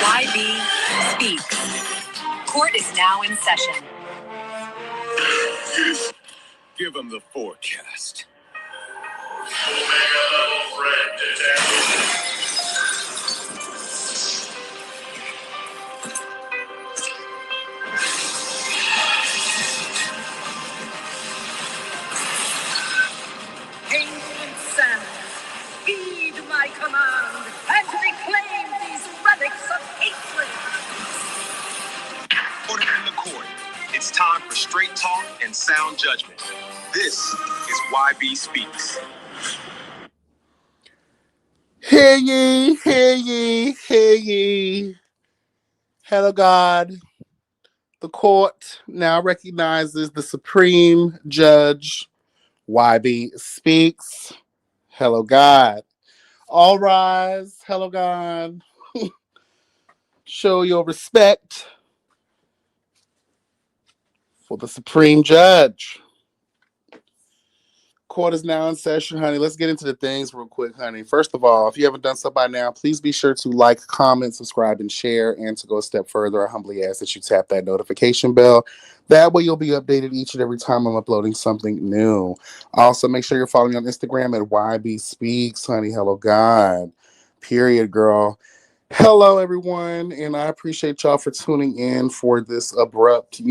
YB Speaks. Court is now in session. Give him the forecast. Omega level threat detected. Ancient sands, heed my command and reclaim these relics of hatred. Order in the court. It's time for straight talk and sound judgment. This is YB Speaks. Hear ye, hear ye, hear ye. Hello, God. The court now recognizes the Supreme Judge. YB Speaks. Hello, God. All rise. Hello, God. Show your respect for the Supreme Judge. Court is now in session, honey. Let's get into the things real quick, honey. First of all, if you haven't done so by now, please be sure to like, comment, subscribe, and share. And to go a step further, I humbly ask that you tap that notification bell. That way you'll be updated each and every time I'm uploading something new. Also, make sure you're following me on Instagram at YB Speaks, honey. Hello, God. Period, girl. Hello, everyone. And I appreciate y'all for tuning in for this abrupt,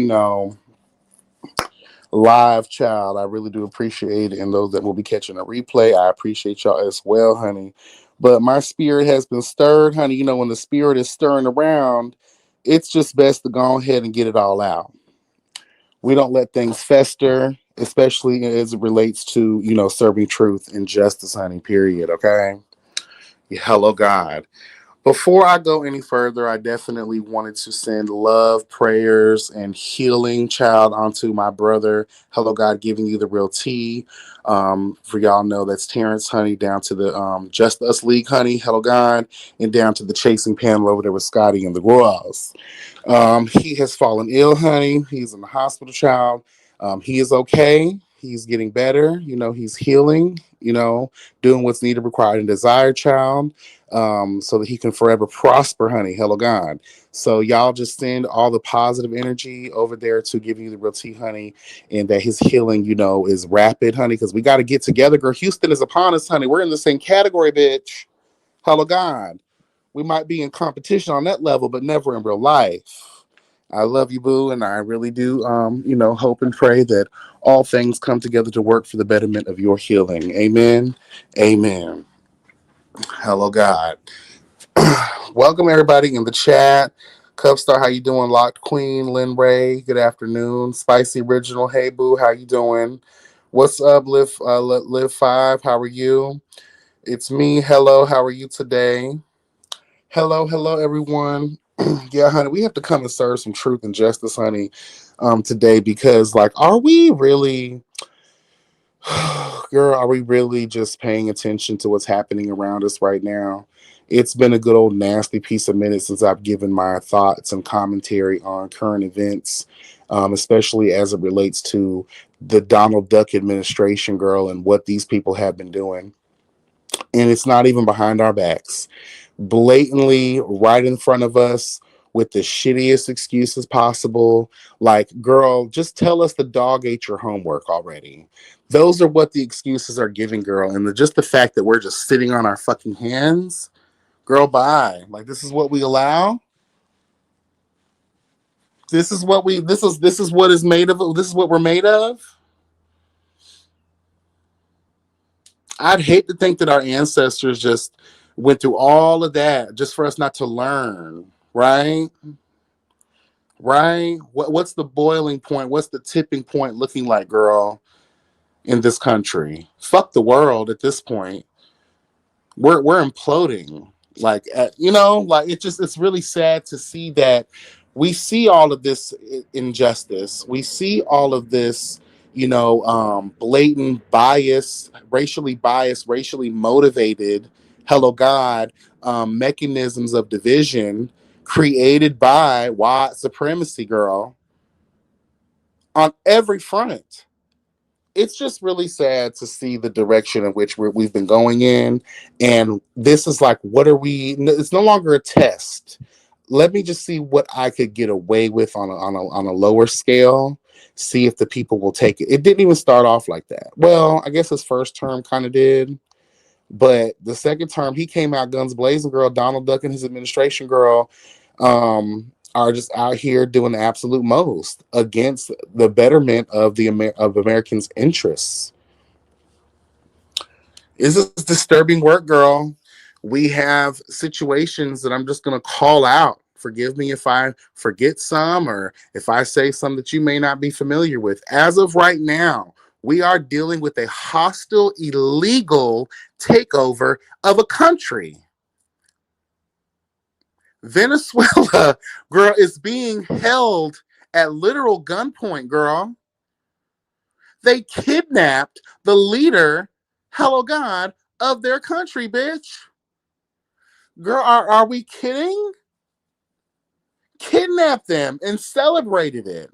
live, child. I really do appreciate it. And those that will be catching a replay, I appreciate y'all as well, honey. But my spirit has been stirred, honey. When the spirit is stirring around, it's just best to go ahead and get it all out. We don't let things fester, especially as it relates to, serving truth and justice, honey, period, okay? Hello, God. Before I go any further, I definitely wanted to send love, prayers, and healing, child, onto my brother. Hello, God, giving you the real tea. For y'all know that's Terrence, honey, down to the Just Us League, honey. Hello, God, and down to the chasing panel over there with Scotty and the Royals. He has fallen ill, honey. He's in the hospital, child. He is okay. He's getting better. He's healing, doing what's needed, required, and desired, child. So that he can forever prosper, honey. Hello, God. So y'all just send all the positive energy over there to give you the real tea, honey, and that his healing, is rapid, honey, because we got to get together, girl. Houston is upon us, honey. We're in the same category, bitch. Hello, God. We might be in competition on that level, but never in real life. I love you, boo, and I really do, hope and pray that all things come together to work for the betterment of your healing. Amen. Amen. Hello, God. Welcome everybody in the chat. Cubstar, how you doing? Locked Queen, Lynn Ray, good afternoon. Spicy Original, hey boo, how you doing? What's up, Live 5, how are you? It's me, hello, how are you today? Hello, everyone. Yeah, honey, we have to come and serve some truth and justice, honey, today, because, are we really... Girl, are we really just paying attention to what's happening around us right now? It's been a good old nasty piece of minute since I've given my thoughts and commentary on current events, especially as it relates to the Donald Duck administration, girl, and what these people have been doing. And it's not even behind our backs. Blatantly right in front of us with the shittiest excuses possible. Girl, just tell us the dog ate your homework already. Those are what the excuses are giving, girl. And just the fact that we're just sitting on our fucking hands, girl, bye. This is what we allow. This is what is made of. This is what we're made of. I'd hate to think that our ancestors just went through all of that just for us not to learn, right? Right? What's the boiling point? What's the tipping point looking like, girl, in this country? Fuck the world at this point. We're imploding. It's really sad to see that we see all of this injustice. We see all of this, blatant bias, racially motivated, hello God, mechanisms of division created by white supremacy, girl, on every front. It's just really sad to see the direction in which we've been going in. And this is what are we? It's no longer a test. let me just see what I could get away with on a lower scale. See if the people will take it. It didn't even start off like that. Well, I guess his first term kind of did, but the second term he came out guns blazing. Girl, Donald Duck and his administration, girl, are just out here doing the absolute most against the betterment of of Americans' interests. Is this disturbing work, girl? We have situations that I'm just going to call out. Forgive me if I forget some or if I say some that you may not be familiar with. As of right now, we are dealing with a hostile, illegal takeover of a country. Venezuela, girl, is being held at literal gunpoint, girl. They kidnapped the leader, hello God, of their country, bitch. Girl, are we kidding? Kidnapped them and celebrated it.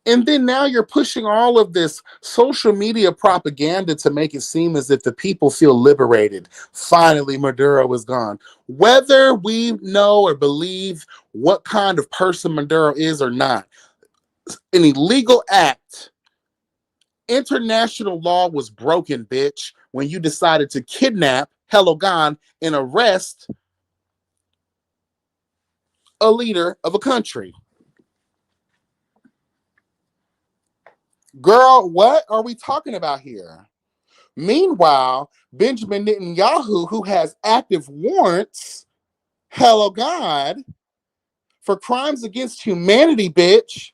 And then now you're pushing all of this social media propaganda to make it seem as if the people feel liberated. Finally, Maduro is gone. Whether we know or believe what kind of person Maduro is or not, an illegal act. International law was broken, bitch, when you decided to kidnap, hello God, and arrest a leader of a country. Girl, what are we talking about here? Meanwhile, Benjamin Netanyahu, who has active warrants, hello God, for crimes against humanity, bitch,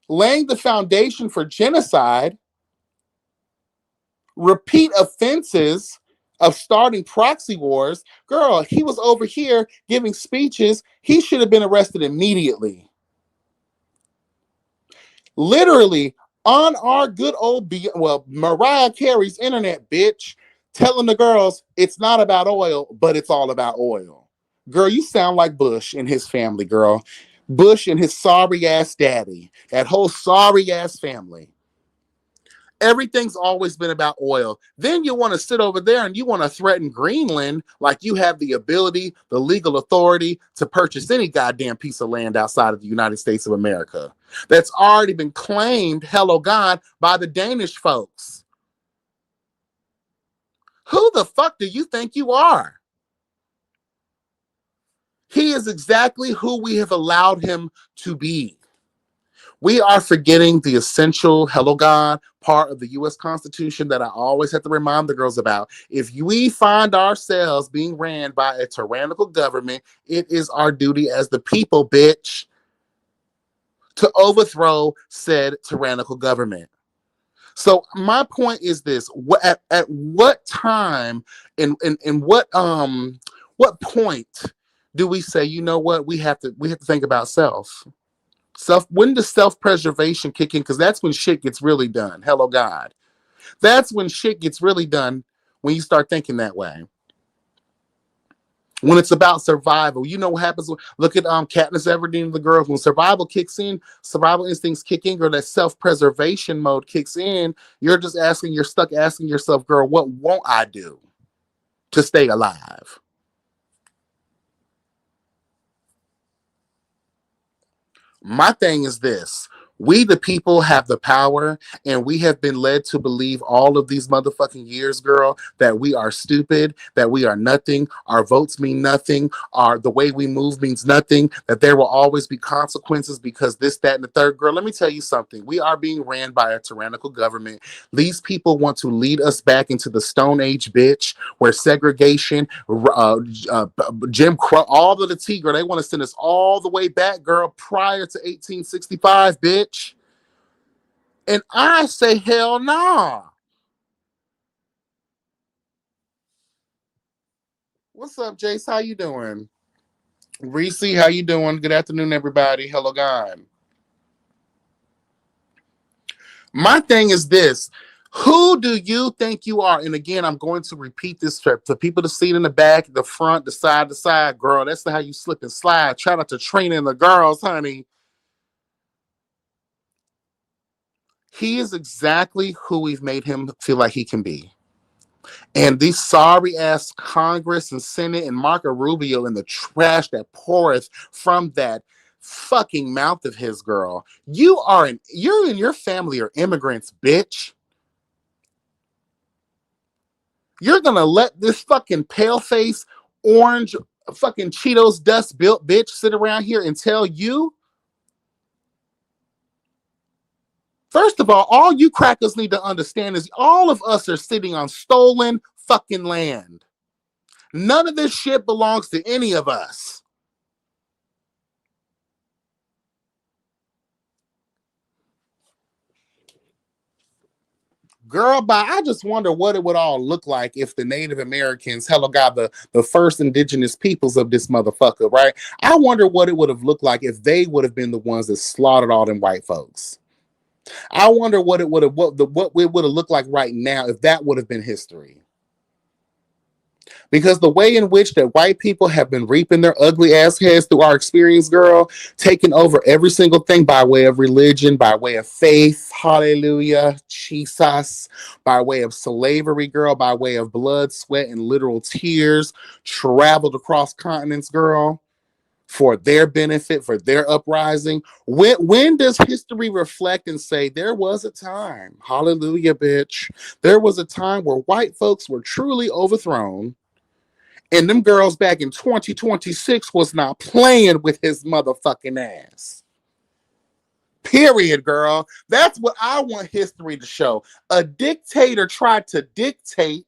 laying the foundation for genocide, repeat offenses of starting proxy wars. Girl, he was over here giving speeches. He should have been arrested immediately. Literally on our good old, Mariah Carey's internet, bitch, telling the girls it's not about oil, but it's all about oil. Girl, you sound like Bush and his family, girl. Bush and his sorry ass daddy, that whole sorry ass family. Everything's always been about oil. Then you want to sit over there and you want to threaten Greenland like you have the ability, the legal authority to purchase any goddamn piece of land outside of the United States of America that's already been claimed, hello God, by the Danish folks. Who the fuck do you think you are? He is exactly who we have allowed him to be. We are forgetting the essential, hello God, part of the U.S. Constitution that I always have to remind the girls about. If we find ourselves being ran by a tyrannical government, it is our duty as the people, bitch, to overthrow said tyrannical government. So my point is this: at what time, in what point do we say, you know what, we have to think about self? When does self-preservation kick in? Because that's when shit gets really done. Hello God. That's when shit gets really done, when you start thinking that way. When it's about survival. You know what happens? Look at Katniss Everdeen and the girls. When survival kicks in, survival instincts kick in, or that self-preservation mode kicks in, you're stuck asking yourself, girl, what won't I do to stay alive? My thing is this: we, the people, have the power, and we have been led to believe all of these motherfucking years, girl, that we are stupid, that we are nothing, our votes mean nothing, the way we move means nothing, that there will always be consequences because this, that, and the third. Girl, let me tell you something. We are being ran by a tyrannical government. These people want to lead us back into the Stone Age, bitch, where segregation, Jim Crow, all of the tea, girl, they want to send us all the way back, girl, prior to 1865, bitch. And I say, hell nah. What's up, Jace? How you doing? Reese, how you doing? Good afternoon, everybody. Hello, God. My thing is this: who do you think you are? And again, I'm going to repeat this for people to see it in the back, the front, the side to side. Girl, that's how you slip and slide. Try not to train in the girls, honey. He is exactly who we've made him feel like he can be. And these sorry ass Congress and Senate and Marco Rubio and the trash that poureth from that fucking mouth of his, girl. You and your family are immigrants, bitch. You're gonna let this fucking pale face, orange, fucking Cheetos dust built bitch sit around here and tell you? First of all you crackers need to understand is all of us are sitting on stolen fucking land. None of this shit belongs to any of us. Girl, bye. I just wonder what it would all look like if the Native Americans, hello God, the first indigenous peoples of this motherfucker, right? I wonder what it would have looked like if they would have been the ones that slaughtered all them white folks. I wonder what it would have looked like right now if that would have been history. Because the way in which that white people have been reaping their ugly ass heads through our experience, girl, taking over every single thing by way of religion, by way of faith, hallelujah, Jesus, by way of slavery, girl, by way of blood, sweat, and literal tears, traveled across continents, girl, for their benefit, for their uprising. When does history reflect and say there was a time, hallelujah, bitch, there was a time where white folks were truly overthrown, and them girls back in 2026 was not playing with his motherfucking ass. Period, girl. That's what I want history to show. A dictator tried to dictate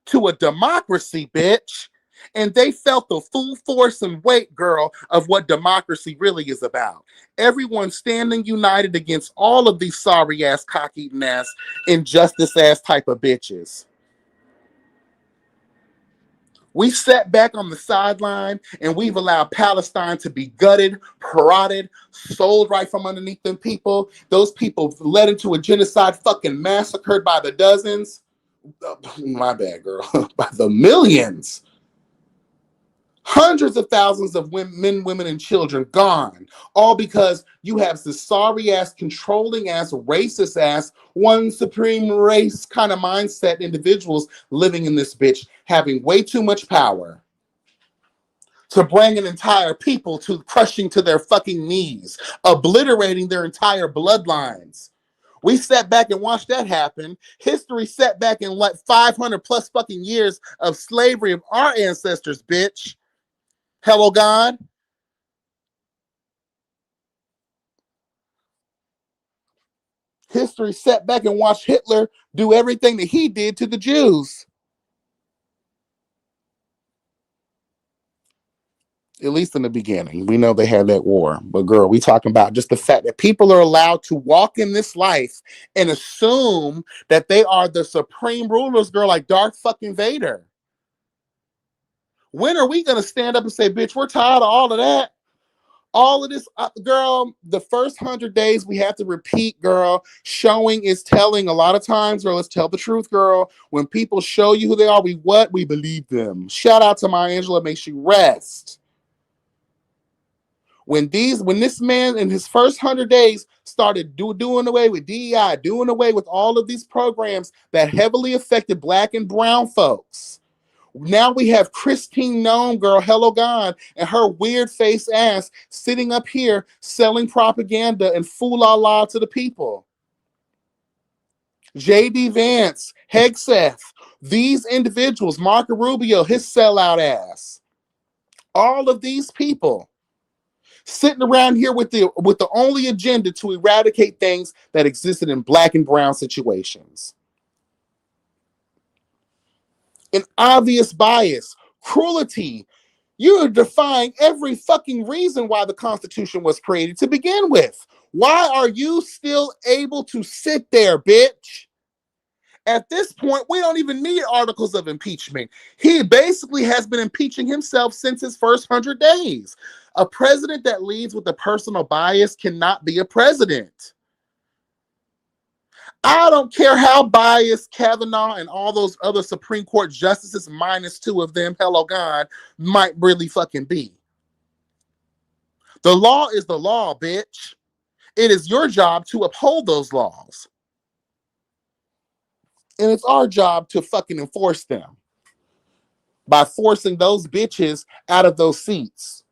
to a democracy, bitch. And they felt the full force and weight, girl, of what democracy really is about. Everyone standing united against all of these sorry ass, cock-eating ass, injustice ass type of bitches. We sat back on the sideline and we've allowed Palestine to be gutted, parodied, sold right from underneath them people. Those people led into a genocide, fucking massacred by the dozens. My bad, girl. By the millions. Hundreds of thousands of men, women, and children gone. All because you have this sorry ass, controlling ass, racist ass, one supreme race kind of mindset individuals living in this bitch, having way too much power to bring an entire people to crushing to their fucking knees, obliterating their entire bloodlines. We sat back and watched that happen. History sat back and let 500 plus fucking years of slavery of our ancestors, bitch. Hello, God. History sat back and watched Hitler do everything that he did to the Jews. At least in the beginning. We know they had that war. But girl, we talking about just the fact that people are allowed to walk in this life and assume that they are the supreme rulers, girl, like Darth fucking Vader. When are we going to stand up and say, bitch, we're tired of all of that? All of this, girl, the first 100 days we have to repeat, girl. Showing is telling. A lot of times, girl, let's tell the truth, girl. When people show you who they are, we believe them. Shout out to Maya Angelou, may she rest. When this man in his first 100 days started doing away with DEI, doing away with all of these programs that heavily affected Black and brown folks. Now we have Christine Nome, girl, hello God, and her weird face ass sitting up here selling propaganda and fool-la-la to the people. J.D. Vance, Hegseth, these individuals, Marco Rubio, his sellout ass. All of these people sitting around here with the only agenda to eradicate things that existed in Black and brown situations. An obvious bias, cruelty. You're defying every fucking reason why the Constitution was created to begin with. Why are you still able to sit there, bitch? At this point, we don't even need articles of impeachment. He basically has been impeaching himself since his first 100 days. A president that leads with a personal bias cannot be a president. I don't care how biased Kavanaugh and all those other Supreme Court justices, minus 2 of them, hello God, might really fucking be. The law is the law, bitch. It is your job to uphold those laws. And it's our job to fucking enforce them by forcing those bitches out of those seats.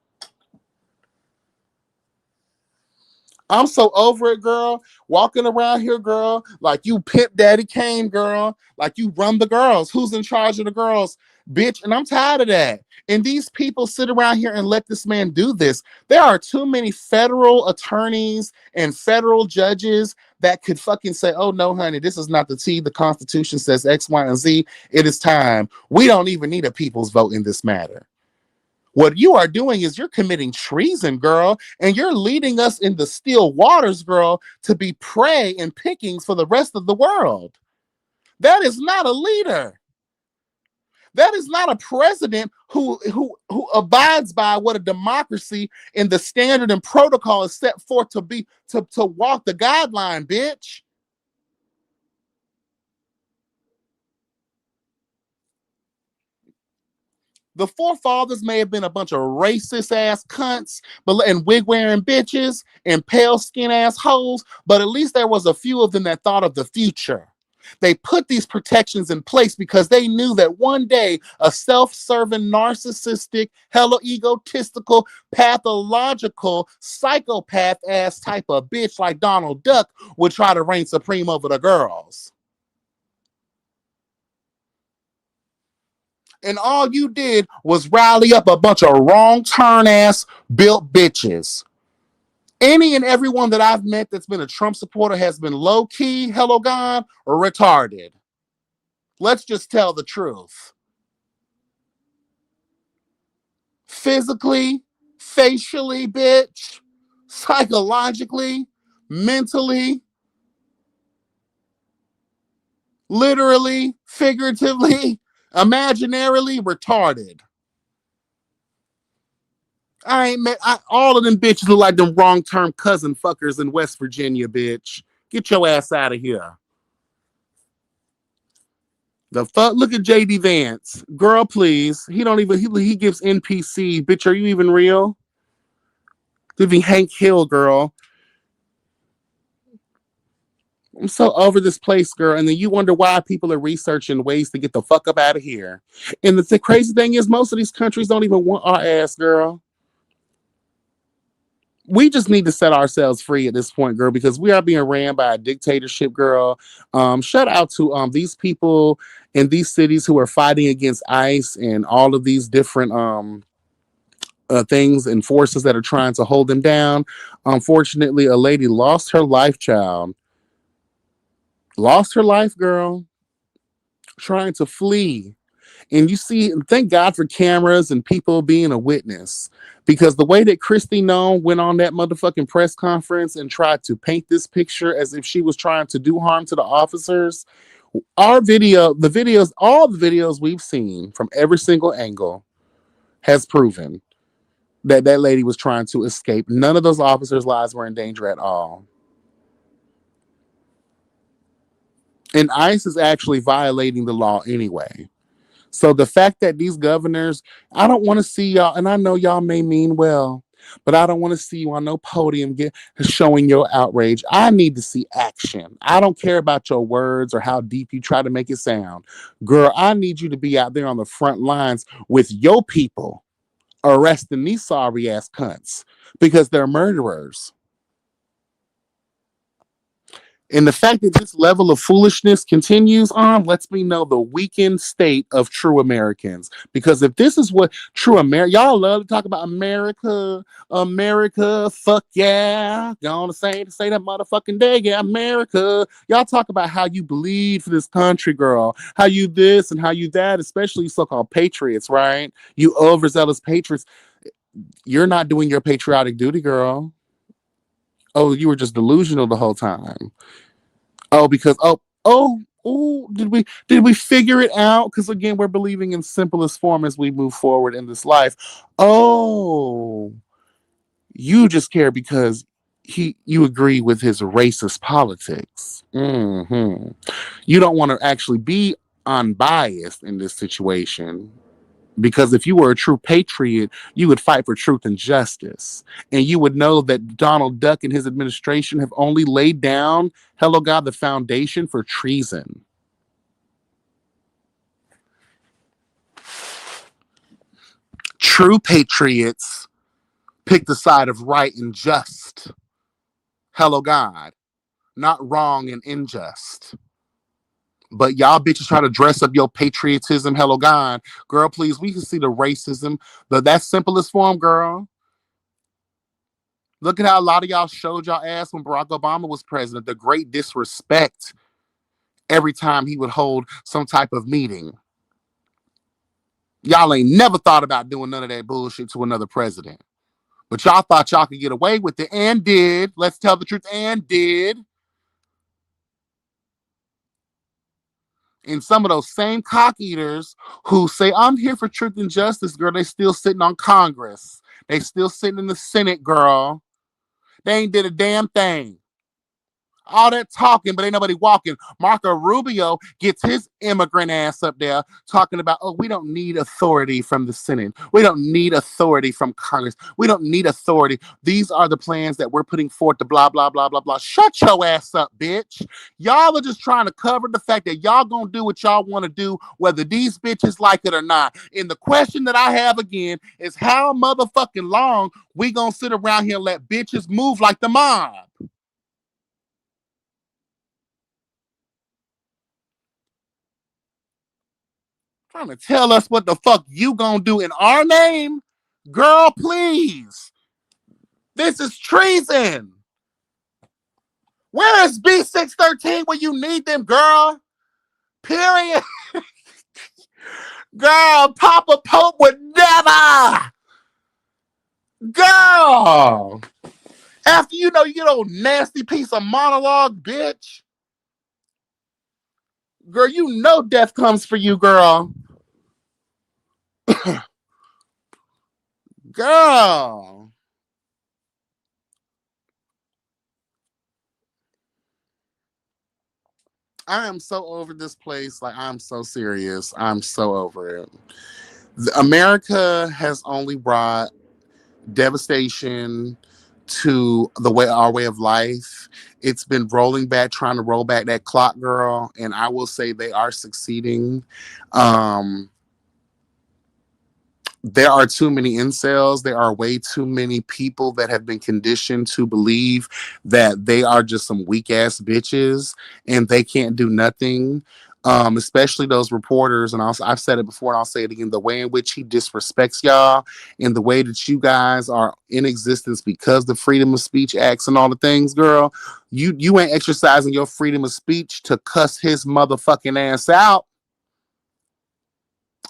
I'm so over it, girl. Walking around here, girl, like you Pimp Daddy Kane, girl. Like you run the girls. Who's in charge of the girls? Bitch, and I'm tired of that. And these people sit around here and let this man do this. There are too many federal attorneys and federal judges that could fucking say, oh, no, honey, this is not the T. The Constitution says X, Y, and Z. It is time. We don't even need a people's vote in this matter. What you are doing is you're committing treason, girl, and you're leading us in the still waters, girl, to be prey and pickings for the rest of the world. That is not a leader. That is not a president who abides by what a democracy and the standard and protocol is set forth to be to walk the guideline, bitch. The forefathers may have been a bunch of racist ass cunts and wig wearing bitches and pale skin ass hoes, but at least there was a few of them that thought of the future. They put these protections in place because they knew that one day a self-serving, narcissistic, hella egotistical, pathological, psychopath ass type of bitch like Donald Duck would try to reign supreme over the girls. And all you did was rally up a bunch of wrong turn ass built bitches. Any and everyone that I've met that's been a Trump supporter has been low key, hello God, or retarded. Let's just tell the truth. Physically, facially, bitch, psychologically, mentally, literally, figuratively, imaginarily retarded. I ain't met all of them bitches look like them wrong term cousin fuckers in West Virginia, bitch. Get your ass out of here. The fuck? Look at JD Vance. Girl, please. He don't even he gives NPC. Bitch, are you even real? Giving Hank Hill, girl. I'm so over this place, girl. And then you wonder why people are researching ways to get the fuck up out of here. And the crazy thing is most of these countries don't even want our ass, girl. We just need to set ourselves free at this point, girl, because we are being ran by a dictatorship, girl. Shout out to these people in these cities who are fighting against ICE and all of these different things and forces that are trying to hold them down. Unfortunately, a lady lost her life, child. Lost her life, girl, trying to flee. And you see, thank God for cameras and people being a witness. Because the way that Kristi Noem went on that motherfucking press conference and tried to paint this picture as if she was trying to do harm to the officers, all the videos we've seen from every single angle has proven that that lady was trying to escape. None of those officers' lives were in danger at all. And ICE is actually violating the law anyway. So the fact that these governors, I don't want to see y'all, and I know y'all may mean well, but I don't want to see you on no podium showing your outrage. I need to see action. I don't care about your words or how deep you try to make it sound. Girl, I need you to be out there on the front lines with your people arresting these sorry ass cunts because they're murderers. And the fact that this level of foolishness continues on lets me know the weakened state of true Americans. Because if this is what true America, y'all love to talk about America, fuck yeah. Gonna say that motherfucking day, yeah, America. Y'all talk about how you bleed for this country, girl. How you this and how you that, especially so-called patriots, right? You overzealous patriots. You're not doing your patriotic duty, girl. Oh, you were just delusional the whole time. Oh, because did we figure it out? Because again, we're believing in simplest form as we move forward in this life. Oh, you just care because you agree with his racist politics. Mm-hmm. You don't want to actually be unbiased in this situation. Because if you were a true patriot, you would fight for truth and justice. And you would know that Donald Duck and his administration have only laid down, hello God, the foundation for treason. True patriots pick the side of right and just. Hello, God. Not wrong and unjust. But y'all bitches try to dress up your patriotism. Hello, God. Girl, please, we can see the racism. That simplest form, girl. Look at how a lot of y'all showed y'all ass when Barack Obama was president. The great disrespect every time he would hold some type of meeting. Y'all ain't never thought about doing none of that bullshit to another president. But y'all thought y'all could get away with it and did. Let's tell the truth, and did. And some of those same cock eaters who say, I'm here for truth and justice, girl, they still sitting on Congress. They still sitting in the Senate, girl. They ain't did a damn thing. All that talking, but ain't nobody walking. Marco Rubio gets his immigrant ass up there talking about, oh, we don't need authority from the Senate. We don't need authority from Congress. We don't need authority. These are the plans that we're putting forth to blah, blah, blah, blah, blah. Shut your ass up, bitch. Y'all are just trying to cover the fact that y'all gonna do what y'all want to do, whether these bitches like it or not. And the question that I have again is how motherfucking long we gonna sit around here and let bitches move like the mob? Trying to tell us what the fuck you gonna do in our name? Girl, please. This is treason. Where is B613 when you need them, girl? Period. Girl, Papa Pope would never. Girl. After you know you get old nasty piece of monologue, bitch. Girl, you know death comes for you, girl. Girl. I am so over this place. Like, I'm so serious. I'm so over it. America has only brought devastation to our way of life. It's been rolling back, trying to roll back that clock, girl. And I will say they are succeeding. There are too many incels. There are way too many people that have been conditioned to believe that they are just some weak ass bitches and they can't do nothing. Especially those reporters, and I've said it before and I'll say it again, the way in which he disrespects y'all and the way that you guys are in existence because the Freedom of Speech Acts and all the things, girl, you ain't exercising your freedom of speech to cuss his motherfucking ass out.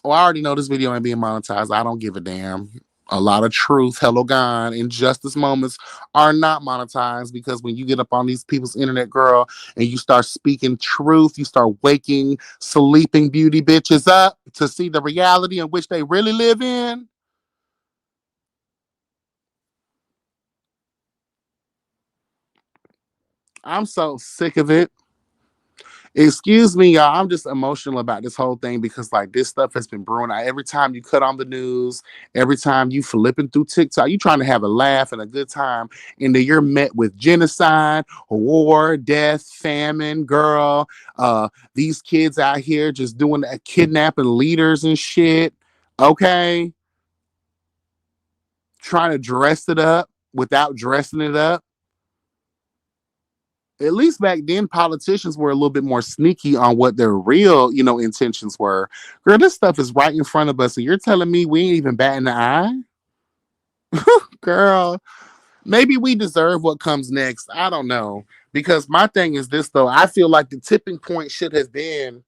Oh, I already know this video ain't being monetized. I don't give a damn. A lot of truth, hello God, injustice moments are not monetized because when you get up on these people's internet, girl, and you start speaking truth, you start waking sleeping beauty bitches up to see the reality in which they really live in. I'm so sick of it. Excuse me, y'all. I'm just emotional about this whole thing because, like, this stuff has been brewing. Every time you cut on the news, every time you flipping through TikTok, you trying to have a laugh and a good time, and then you're met with genocide, war, death, famine, girl. These kids out here just doing kidnapping leaders and shit. Okay, trying to dress it up without dressing it up. At least back then, politicians were a little bit more sneaky on what their real, intentions were. Girl, this stuff is right in front of us, and you're telling me we ain't even batting the eye? Girl, maybe we deserve what comes next. I don't know. Because my thing is this, though. I feel like the tipping point should have been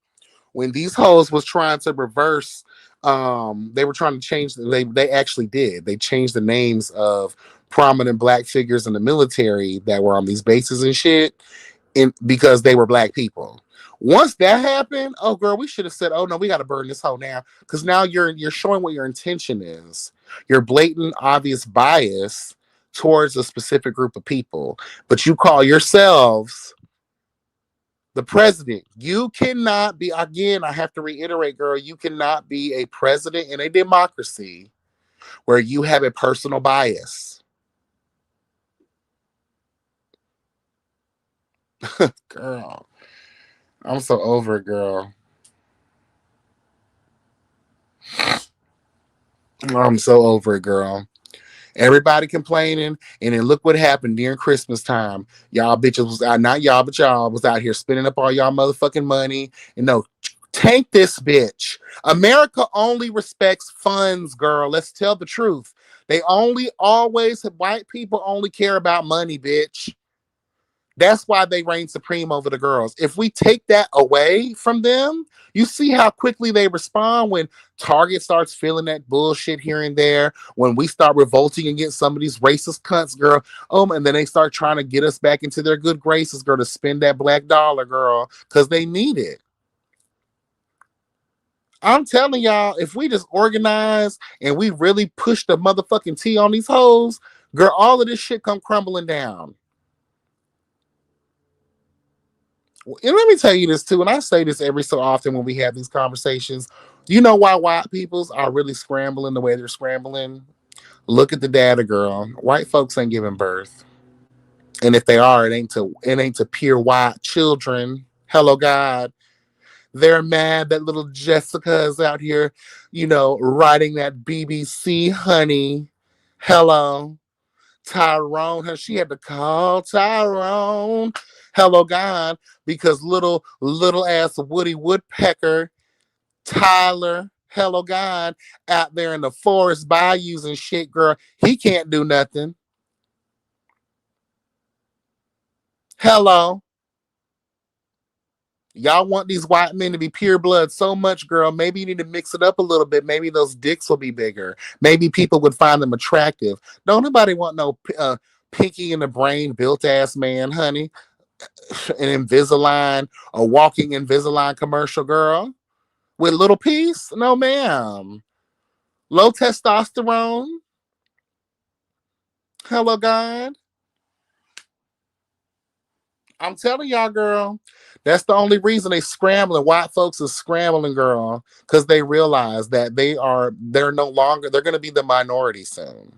when these hoes was trying to reverse. They were trying to change. They actually did. They changed the names of prominent black figures in the military that were on these bases and shit, because they were black people. Once that happened, oh girl, we should have said, oh no, we got to burn this hoe now, because now you're showing what your intention is. Your blatant, obvious bias towards a specific group of people, but you call yourselves the president. You cannot be, again, I have to reiterate, girl, you cannot be a president in a democracy where you have a personal bias. Girl, I'm so over it, girl. I'm so over it, girl. Everybody complaining, and then look what happened during Christmas time. Y'all bitches was out, not y'all, but y'all was out here spending up all y'all motherfucking money. And no, tank this bitch. America only respects funds, girl. Let's tell the truth. They only always, white people only care about money, bitch. That's why they reign supreme over the girls. If we take that away from them, you see how quickly they respond when Target starts feeling that bullshit here and there. When we start revolting against some of these racist cunts, girl. And then they start trying to get us back into their good graces, girl, to spend that black dollar, girl, because they need it. I'm telling y'all, if we just organize and we really push the motherfucking T on these hoes, girl, all of this shit come crumbling down. And let me tell you this too, and I say this every so often when we have these conversations. Do you know why white peoples are really scrambling the way they're scrambling? Look at the data, girl. White folks ain't giving birth, and if they are, it ain't to pure white children. Hello, God. They're mad that little Jessica is out here, writing that BBC, honey. Hello. Tyrone, she had to call Tyrone. Hello, God, because little ass Woody Woodpecker, Tyler, hello, God, out there in the forest bayous and shit, girl, he can't do nothing. Hello. Y'all want these white men to be pure blood so much, girl. Maybe you need to mix it up a little bit. Maybe those dicks will be bigger. Maybe people would find them attractive. Don't nobody want no pinky in the brain built ass man, honey. An Invisalign, a walking Invisalign commercial, girl, with little piece? No, ma'am. Low testosterone? Hello, God. I'm telling y'all, girl, that's the only reason they scrambling. White folks is scrambling, girl, because they realize that they're no longer, they're going to be the minority soon.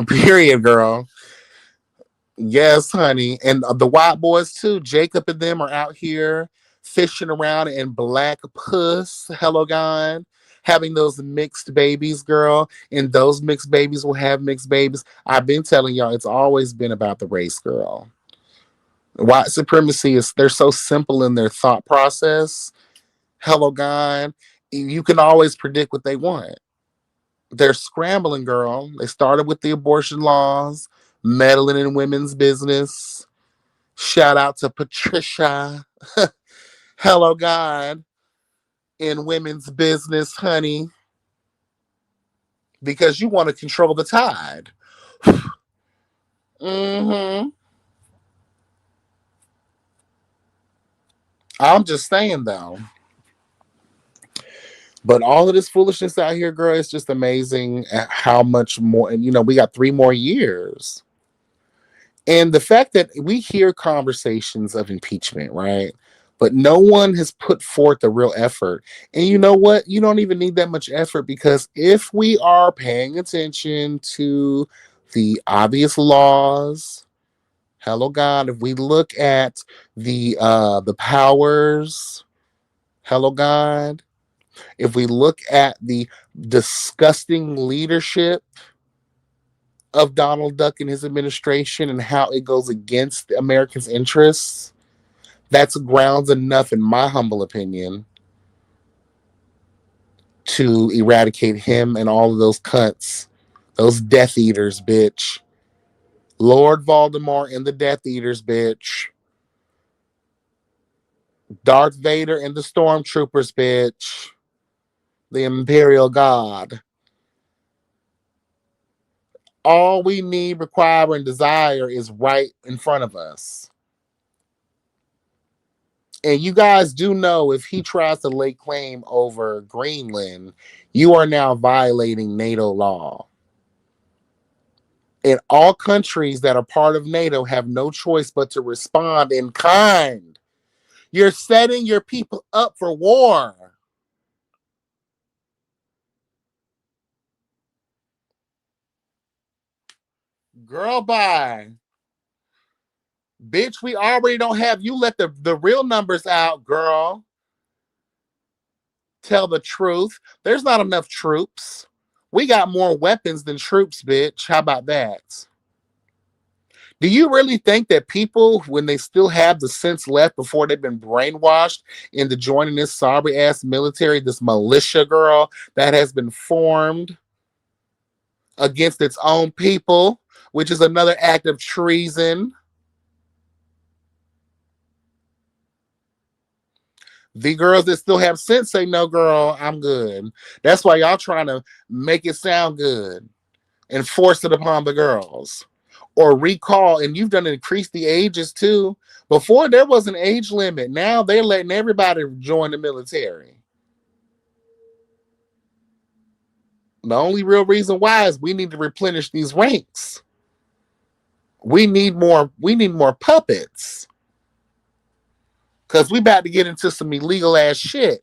Period, girl. Yes, honey. And the white boys too. Jacob and them are out here fishing around in black puss. Hello, God. Having those mixed babies, girl. And those mixed babies will have mixed babies. I've been telling y'all, it's always been about the race, girl. White supremacy they're so simple in their thought process. Hello, God. You can always predict what they want. They're scrambling, girl. They started with the abortion laws, meddling in women's business. Shout out to Patricia. Hello, God, in women's business, honey, because you want to control the tide. Mm-hmm. I'm just saying, though. But all of this foolishness out here, girl, it's just amazing at how much more. And, we got 3 more years. And the fact that we hear conversations of impeachment, right? But no one has put forth a real effort. And you know what? You don't even need that much effort because if we are paying attention to the obvious laws, hello God, if we look at the powers, hello God, if we look at the disgusting leadership of Donald Duck and his administration and how it goes against Americans' interests, that's grounds enough, in my humble opinion, to eradicate him and all of those cunts, those Death Eaters, bitch. Lord Voldemort and the Death Eaters, bitch. Darth Vader and the Stormtroopers, bitch. The Imperial God. All we need, require, and desire is right in front of us. And you guys do know if he tries to lay claim over Greenland, you are now violating NATO law. And all countries that are part of NATO have no choice but to respond in kind. You're setting your people up for war. Girl, bye. Bitch, we already don't have you let the real numbers out, girl. Tell the truth. There's not enough troops. We got more weapons than troops, bitch. How about that? Do you really think that people, when they still have the sense left before they've been brainwashed into joining this sorry ass military, this militia girl that has been formed against its own people, which is another act of treason? The girls that still have sense say, no, girl, I'm good. That's why y'all trying to make it sound good and force it upon the girls. Or recall, and you've done increase the ages too. Before there was an age limit. Now they're letting everybody join the military. The only real reason why is we need to replenish these ranks. We need more puppets. Cause we about to get into some illegal ass shit.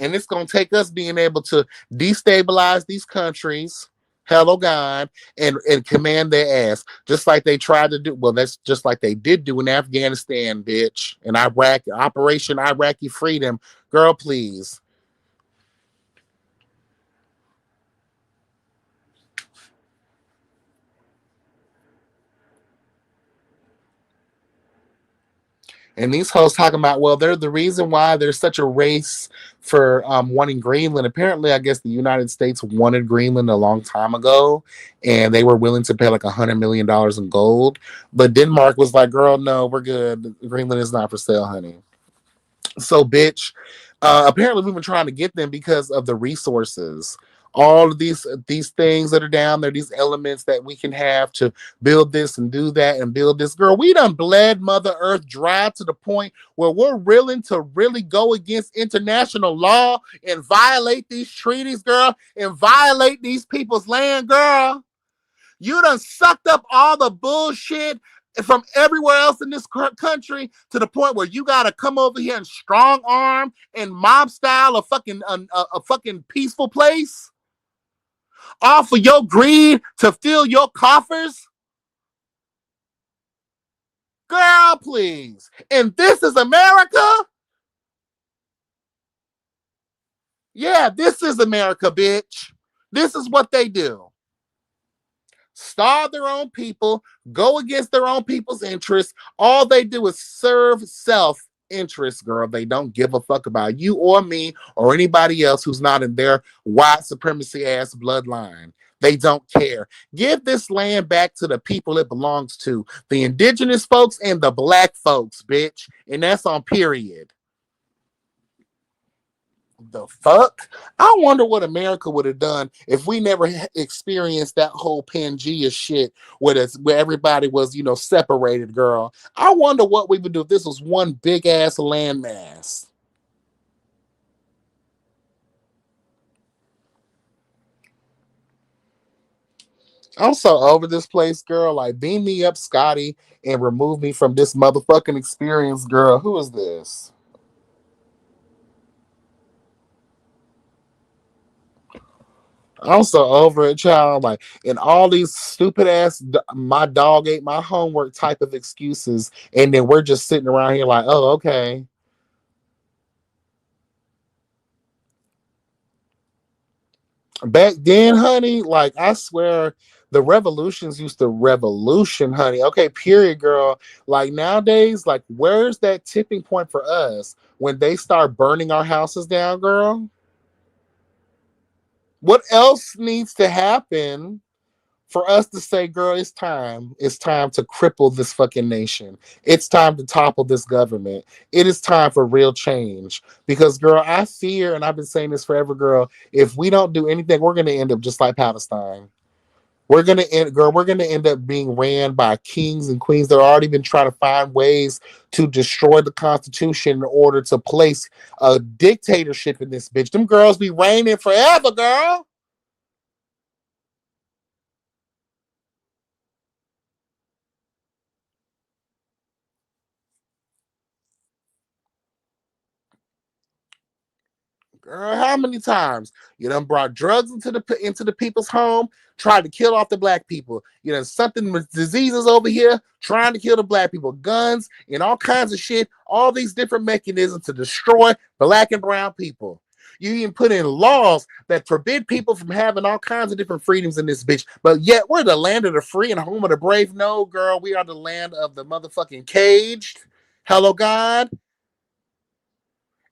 And it's gonna take us being able to destabilize these countries, hello God, and command their ass. Just like they tried to do. Well, that's just like they did do in Afghanistan, bitch. And Iraq, Operation Iraqi Freedom. Girl, please. And these hosts talking about, well, they're the reason why there's such a race for wanting Greenland. Apparently, I guess the United States wanted Greenland a long time ago, and they were willing to pay like $100 million in gold. But Denmark was like, girl, no, we're good. Greenland is not for sale, honey. So, bitch, apparently we've been trying to get them because of the resources. All of these things that are down there, these elements that we can have to build this and do that and build this. Girl, we done bled Mother Earth dry to the point where we're willing to really go against international law and violate these treaties, girl, and violate these people's land, girl. You done sucked up all the bullshit from everywhere else in this country to the point where you gotta come over here and strong arm and mob style a fucking peaceful place, all for your greed to fill your coffers. Girl, please. And this is America? Yeah, this is America, bitch. This is what they do. Starve their own people, go against their own people's interests. All they do is serve self interest, girl. They don't give a fuck about you or me or anybody else who's not in their white supremacy ass bloodline. They don't care. Give this land back to the people it belongs to, the indigenous folks and the black folks, bitch. And that's on period. The fuck? I wonder what America would have done if we never experienced that whole Pangea shit where everybody was, separated, girl. I wonder what we would do if this was one big ass landmass. I'm so over this place, girl. Like, beam me up, Scotty, and remove me from this motherfucking experience, girl. Who is this? I'm so over it, child. Like, and all these stupid ass, my dog ate my homework type of excuses. And then we're just sitting around here like, oh, okay. Back then, honey, like, I swear the revolutions used to revolution, honey. Okay, period, girl. Like, nowadays, like, where's that tipping point for us when they start burning our houses down, girl? What else needs to happen for us to say, girl, it's time. It's time to cripple this fucking nation. It's time to topple this government. It is time for real change. Because, girl, I fear, and I've been saying this forever, girl, if we don't do anything, we're going to end up just like Palestine. We're gonna end up being ran by kings and queens that have already been trying to find ways to destroy the Constitution in order to place a dictatorship in this bitch. Them girls be reigning forever, girl. Girl, how many times you done brought drugs into the people's home, tried to kill off the black people? You know, something with diseases over here, trying to kill the black people, guns and all kinds of shit, all these different mechanisms to destroy black and brown people. You even put in laws that forbid people from having all kinds of different freedoms in this bitch. But yet we're the land of the free and home of the brave. No, girl, we are the land of the motherfucking caged. Hello, God.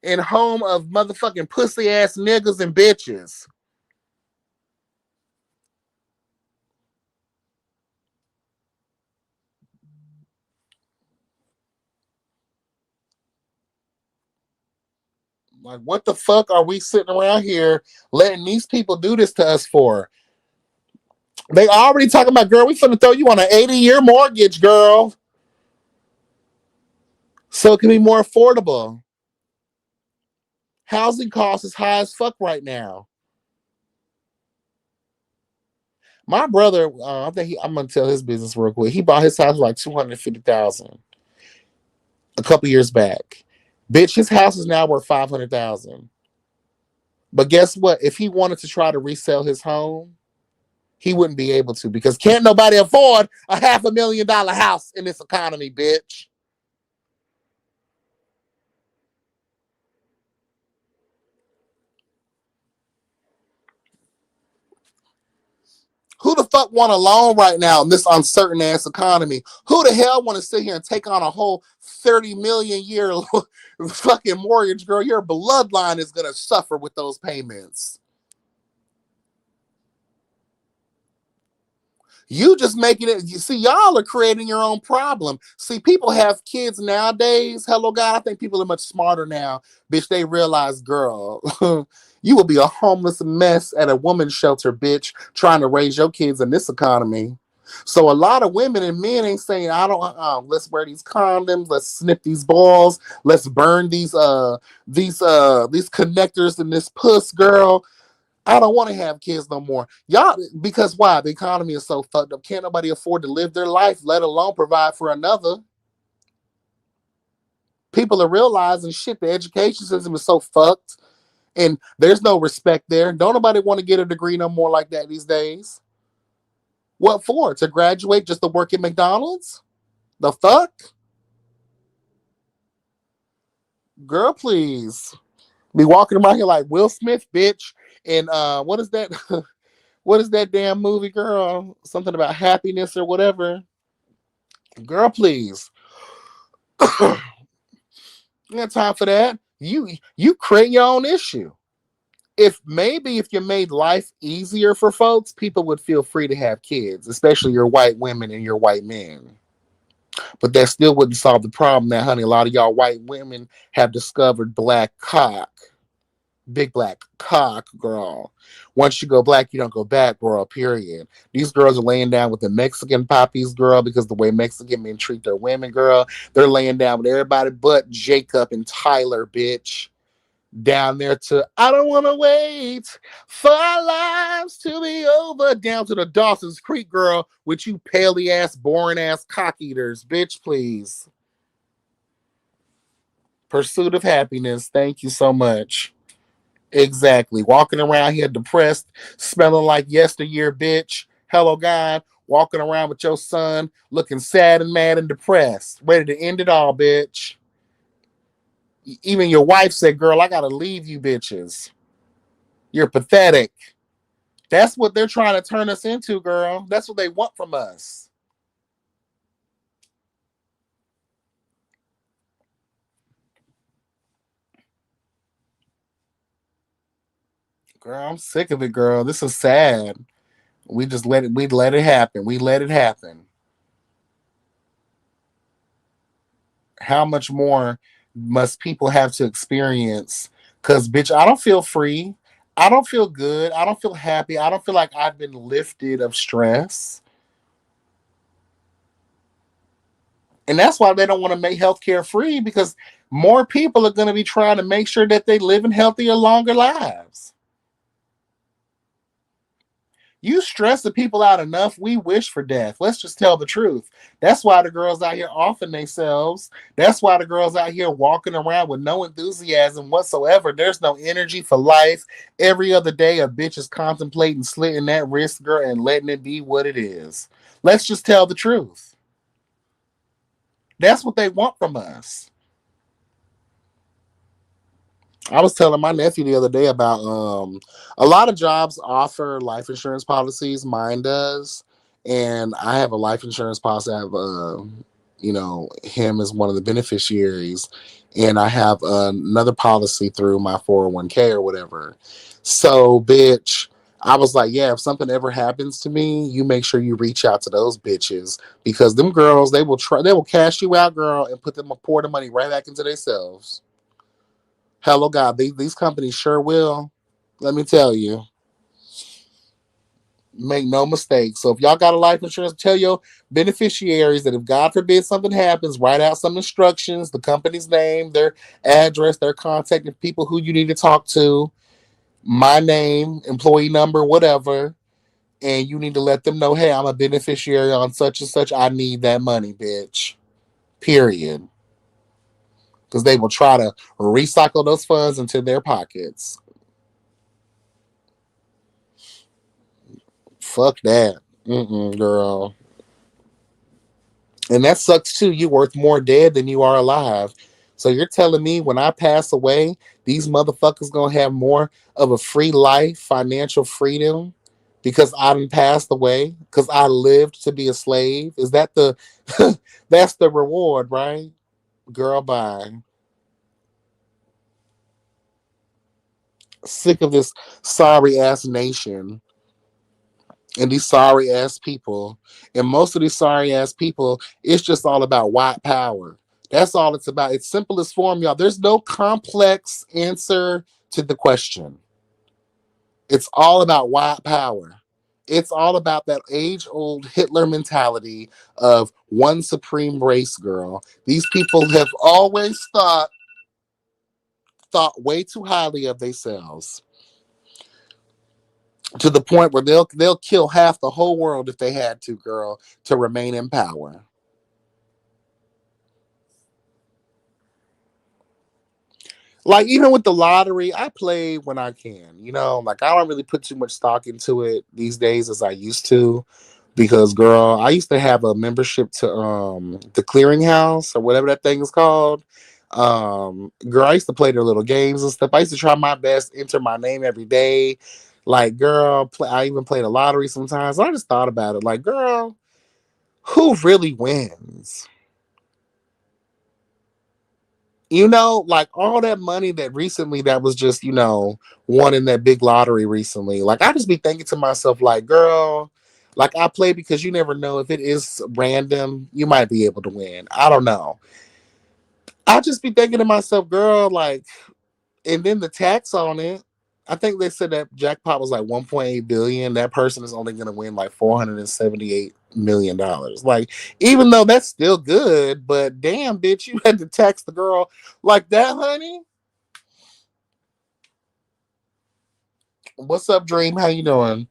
And home of motherfucking pussy ass niggas and bitches. Like, what the fuck are we sitting around here letting these people do this to us for? They already talking about, girl, we finna throw you on an 80-year mortgage, girl. So it can be more affordable. Housing costs is high as fuck right now. My brother, I think I'm gonna tell his business real quick. He bought his house for like $250,000 a couple years back. Bitch, his house is now worth $500,000. But guess what? If he wanted to try to resell his home, he wouldn't be able to because can't nobody afford a $500,000 house in this economy, bitch. Who the fuck want a loan right now in this uncertain ass economy? Who the hell want to sit here and take on a whole 30 million year fucking mortgage, girl? Your bloodline is gonna suffer with those payments. You just making it. You see, y'all are creating your own problem. See, people have kids nowadays. Hello, God. I think people are much smarter now. Bitch, they realize, girl, you will be a homeless mess at a woman's shelter, bitch, trying to raise your kids in this economy. So a lot of women and men ain't saying, I don't, let's wear these condoms, let's snip these balls, let's burn these connectors in this puss, girl. I don't want to have kids no more. Y'all, because why? The economy is so fucked up. Can't nobody afford to live their life, let alone provide for another. People are realizing shit, the education system is so fucked and there's no respect there. Don't nobody want to get a degree no more like that these days. What for? To graduate just to work at McDonald's? The fuck? Girl, please. Be walking around here like Will Smith, bitch. And what is that? What is that damn movie, girl? Something about happiness or whatever. Girl, please. You got time for that? You create your own issue. If you made life easier for folks, people would feel free to have kids, especially your white women and your white men. But that still wouldn't solve the problem that, honey, a lot of y'all white women have discovered black cock. Big black cock, girl. Once you go black, you don't go back, girl, period. These girls are laying down with the Mexican poppies, girl, because the way Mexican men treat their women, girl. They're laying down with everybody but Jacob and Tyler, bitch. Down there to, I don't want to wait for our lives to be over. Down to the Dawson's Creek, girl, with you paley ass, boring ass cock eaters, bitch, please. Pursuit of happiness. Thank you so much. Exactly. Walking around here depressed, smelling like yesteryear, bitch. Hello, God. Walking around with your son, looking sad and mad and depressed. Ready to end it all, bitch. Even your wife said, girl, I gotta leave you bitches. You're pathetic. That's what they're trying to turn us into, girl. That's what they want from us. Girl, I'm sick of it, girl. This is sad. We let it happen. We let it happen. How much more must people have to experience? Because, bitch, I don't feel free. I don't feel good. I don't feel happy. I don't feel like I've been lifted of stress. And that's why they don't want to make healthcare free, because more people are going to be trying to make sure that they live in healthier, longer lives. You stress the people out enough, we wish for death. Let's just tell the truth. That's why the girls out here offing themselves. That's why the girls out here walking around with no enthusiasm whatsoever. There's no energy for life. Every other day, a bitch is contemplating slitting that wrist, girl, and letting it be what it is. Let's just tell the truth. That's what they want from us. I was telling my nephew the other day about a lot of jobs offer life insurance policies. Mine does, and I have a life insurance policy. I have him as one of the beneficiaries, and I have another policy through my 401k or whatever. So, bitch, I was like, yeah, if something ever happens to me, you make sure you reach out to those bitches because them girls they will cash you out, girl, and pour the money right back into themselves. Hello, God. These companies sure will. Let me tell you. Make no mistake. So if y'all got a life insurance, tell your beneficiaries that if God forbid something happens, write out some instructions, the company's name, their address, their contact, the people who you need to talk to, my name, employee number, whatever. And you need to let them know, hey, I'm a beneficiary on such and such. I need that money, bitch. Period. Because they will try to recycle those funds into their pockets. Fuck that. Girl. And that sucks too. You're worth more dead than you are alive. So you're telling me when I pass away, these motherfuckers gonna have more of a free life, financial freedom, because I done passed away, because I lived to be a slave? Is that the that's the reward, right? Girl, bye. Sick of this sorry ass nation and these sorry ass people. And most of these sorry ass people, it's just all about white power. That's all it's about. It's simplest form, y'all. There's no complex answer to the question. It's all about white power. It's all about that age old Hitler mentality of one supreme race, girl. These people have always thought way too highly of themselves to the point where they'll kill half the whole world if they had to, girl, to remain in power. Like even with the lottery, I play when I can. Like I don't really put too much stock into it these days as I used to. Because girl, I used to have a membership to the clearinghouse or whatever that thing is called. Girl, I used to play their little games and stuff. I used to try my best, enter my name every day. Like, girl, I even played a lottery sometimes. I just thought about it. Like, girl, who really wins? Like all that money that recently that was just, won in that big lottery recently. Like, I just be thinking to myself, like, girl, like I play because you never know if it is random, you might be able to win. I don't know. I just be thinking to myself, girl, like, and then the tax on it. I think they said that jackpot was like 1.8 billion. That person is only going to win like $478 million. Like, even though that's still good, but damn, bitch, you had to tax the girl like that, honey. What's up, Dream? How you doing?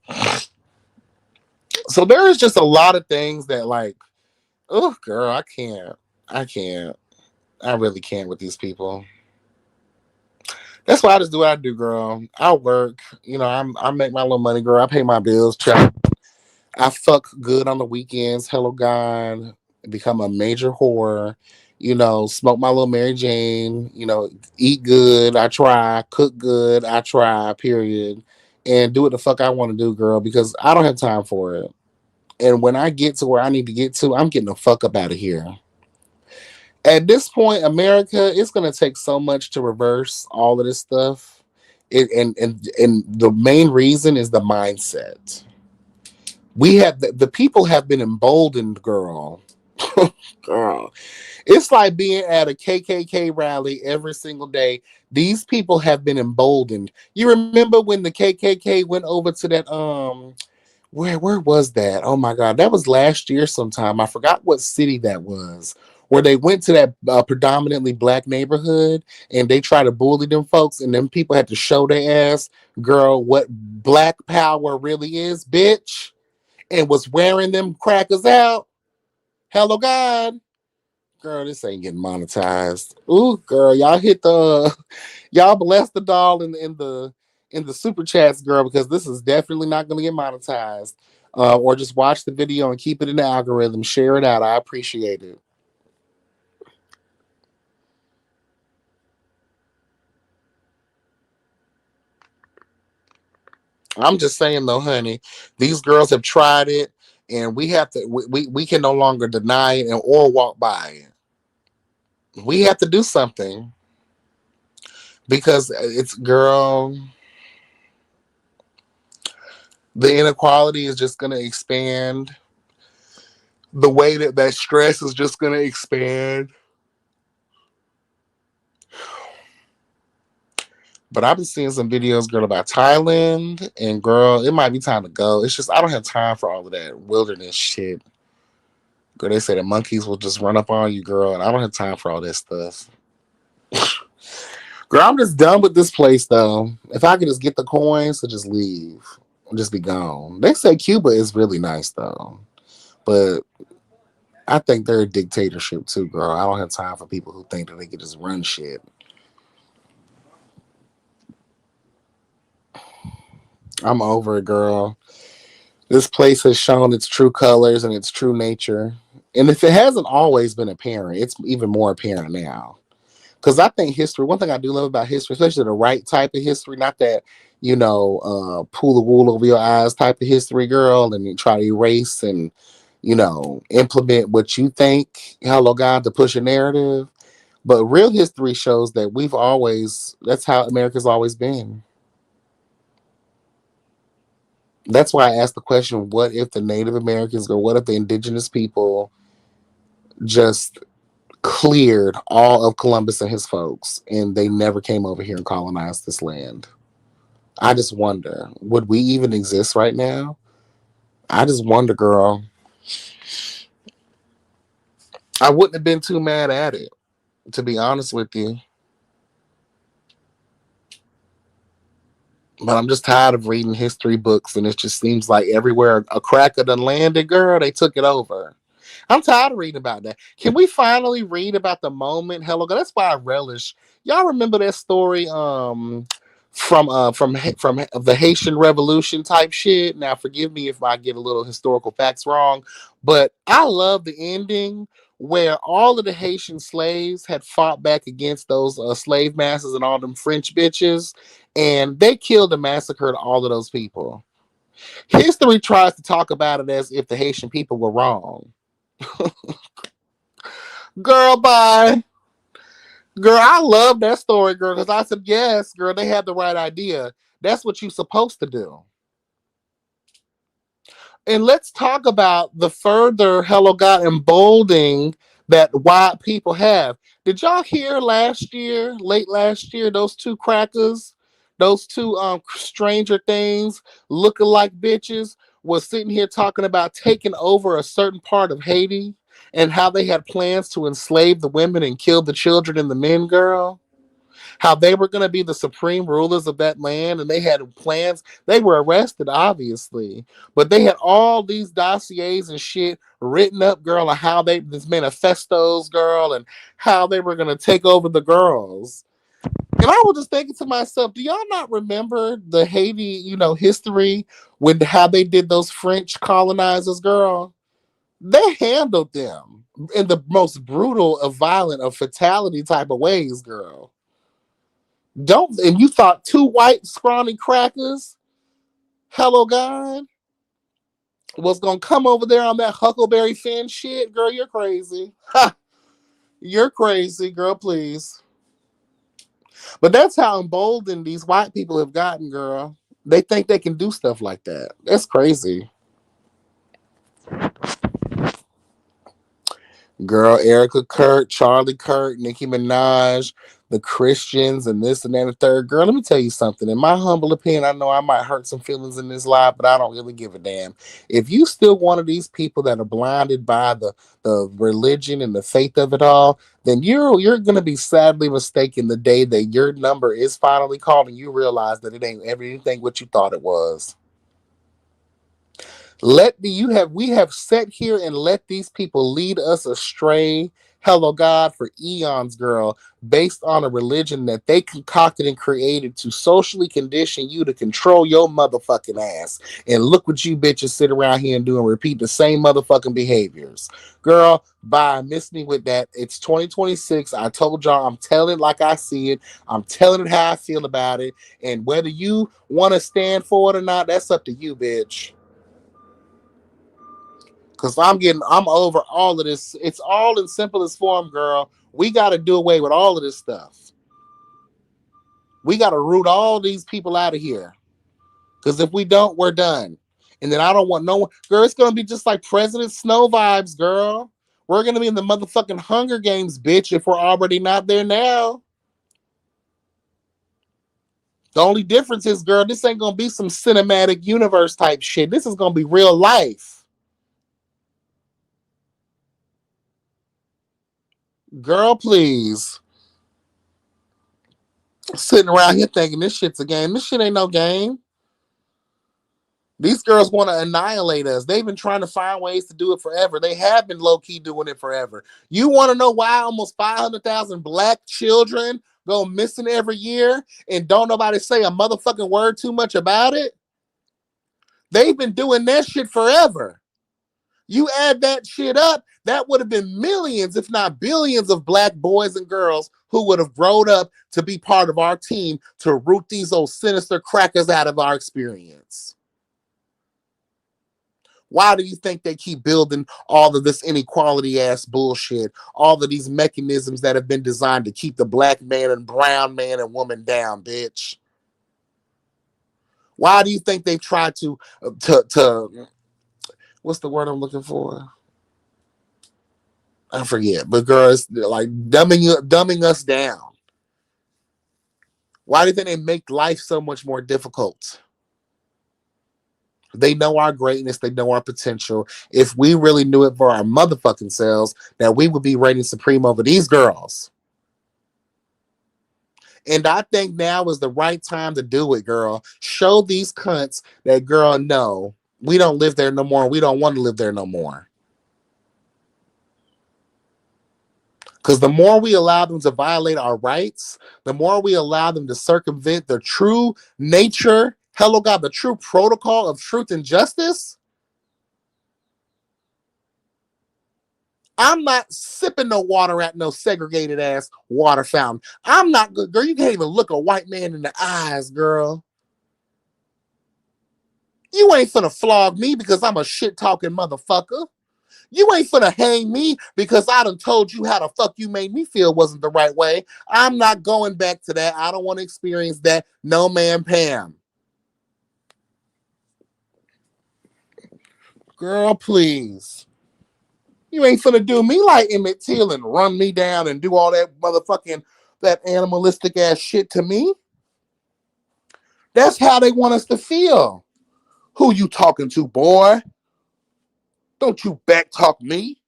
So there is just a lot of things that, like, oh, girl, I can't. I really can't with these people. That's why I just do what I do, girl. I work, I make my little money, girl. I pay my bills, check. I fuck good on the weekends. Hello, God. Become a major whore. Smoke my little Mary Jane. Eat good. I try. Cook good. I try. Period. And do what the fuck I want to do, girl, because I don't have time for it. And when I get to where I need to get to, I'm getting the fuck up out of here. At this point, America, it's going to take so much to reverse all of this stuff. And the main reason is the mindset. We have the people have been emboldened, girl. Girl, it's like being at a KKK rally every single day. These people have been emboldened. You remember when the KKK went over to that where was that? Oh my God, that was last year sometime. I forgot what city that was. where they went to that predominantly black neighborhood and they try to bully them folks, and then people had to show their ass, girl, what black power really is, bitch, and was wearing them crackers out. Hello, God. Girl, this ain't getting monetized. Ooh, girl, y'all bless the doll in the super chats, girl, because this is definitely not going to get monetized. Or just watch the video and keep it in the algorithm. Share it out. I appreciate it. I'm just saying though, honey, these girls have tried it, and we have to. We can no longer deny it or walk by it. We have to do something because it's girl. The inequality is just going to expand. The way that stress is just going to expand. But I've been seeing some videos, girl, about Thailand, and girl, it might be time to go. It's just I don't have time for all of that wilderness shit. Girl, they say the monkeys will just run up on you, girl, and I don't have time for all that stuff. Girl, I'm just done with this place, though. If I could just get the coins to just leave, just be gone. They say Cuba is really nice, though, but I think they're a dictatorship too, girl. I don't have time for people who think that they can just run shit. I'm over it, girl. This place has shown its true colors and its true nature. And if it hasn't always been apparent, it's even more apparent now. Because I think history, one thing I do love about history, especially the right type of history, not that, pull the wool over your eyes type of history, girl, and you try to erase and, implement what you think, hello, God, to push a narrative. But real history shows that that's how America's always been. That's why I asked the question, what if the Native Americans or what if the indigenous people just cleared all of Columbus and his folks and they never came over here and colonized this land? I just wonder, would we even exist right now? I just wonder, girl. I wouldn't have been too mad at it, to be honest with you. But I'm just tired of reading history books, and it just seems like everywhere a cracker done landed, girl, they took it over. I'm tired of reading about that. Can we finally read about the moment? Hello, that's why I relish. Y'all remember that story from the Haitian Revolution type shit? Now, forgive me if I get a little historical facts wrong, but I love the ending where all of the Haitian slaves had fought back against those slave masters and all them French bitches, and they killed and massacred all of those people. History tries to talk about it as if the Haitian people were wrong. Girl, bye. Girl, I love that story, girl, because I said, yes, girl, they had the right idea. That's what you're supposed to do. And let's talk about the further, hello, God, emboldening that white people have. Did y'all hear late last year, those two crackers, those two Stranger Things looking-like bitches was sitting here talking about taking over a certain part of Haiti and how they had plans to enslave the women and kill the children and the men, girl? How they were going to be the supreme rulers of that land, and they had plans. They were arrested, obviously, but they had all these dossiers and shit written up, girl, on how these manifestos, girl, and how they were going to take over the girls. And I was just thinking to myself, do y'all not remember the Haiti, history with how they did those French colonizers, girl? They handled them in the most brutal of violent of fatality type of ways, girl. And you thought two white scrawny crackers, hello God, was gonna come over there on that Huckleberry Finn shit? Girl, you're crazy. Ha! You're crazy, girl, please. But that's how emboldened these white people have gotten, girl. They think they can do stuff like that. That's crazy. Girl, Erica Kirk, Charlie Kirk, Nicki Minaj, the Christians and this and that and the third. Girl, let me tell you something. In my humble opinion, I know I might hurt some feelings in this live, but I don't really give a damn. If you still one of these people that are blinded by the religion and the faith of it all, then you're gonna be sadly mistaken the day that your number is finally called and you realize that it ain't everything what you thought it was. We have sat here and let these people lead us astray. Hello God for eons, girl, based on a religion that they concocted and created to socially condition you to control your motherfucking ass. And look what you bitches sit around here and do and repeat the same motherfucking behaviors. Girl, bye. Miss me with that. It's 2026. I told y'all I'm telling it like I see it. I'm telling it how I feel about it. And whether you want to stand for it or not, that's up to you, bitch. Cause I'm over all of this. It's all in simplest form, girl. We got to do away with all of this stuff. We got to root all these people out of here. Cause if we don't, we're done. And then I don't want no one. Girl, it's gonna be just like President Snow vibes, girl. We're gonna be in the motherfucking Hunger Games, bitch. If we're already not there now. The only difference is, girl, this ain't gonna be some cinematic universe type shit. This is gonna be real life. Girl, please. Sitting around here thinking this shit's a game. This shit ain't no game. These girls want to annihilate us. They've been trying to find ways to do it forever. They have been low-key doing it forever. You want to know why almost 500,000 black children go missing every year and don't nobody say a motherfucking word too much about it? They've been doing that shit forever. You add that shit up, that would have been millions, if not billions, of black boys and girls who would have grown up to be part of our team to root these old sinister crackers out of our experience. Why do you think they keep building all of this inequality ass bullshit? All of these mechanisms that have been designed to keep the black man and brown man and woman down, bitch? Why do you think they've tried to what's the word I'm looking for? I forget, but girls, like dumbing us down. Why do you think they make life so much more difficult? They know our greatness. They know our potential. If we really knew it for our motherfucking selves, that we would be reigning supreme over these girls. And I think now is the right time to do it, girl. Show these cunts that, girl, no, we don't live there no more. We don't want to live there no more. Because the more we allow them to violate our rights, the more we allow them to circumvent the true nature, hello God, the true protocol of truth and justice. I'm not sipping no water at no segregated ass water fountain. I'm not good, girl. You can't even look a white man in the eyes, girl. You ain't finna flog me because I'm a shit talking motherfucker. You ain't finna hang me because I done told you how the fuck you made me feel wasn't the right way. I'm not going back to that. I don't want to experience that. No, man, Pam. Girl, please. You ain't finna do me like Emmett Till and run me down and do all that motherfucking, that animalistic ass shit to me. That's how they want us to feel. Who you talking to, boy? Don't you back talk me.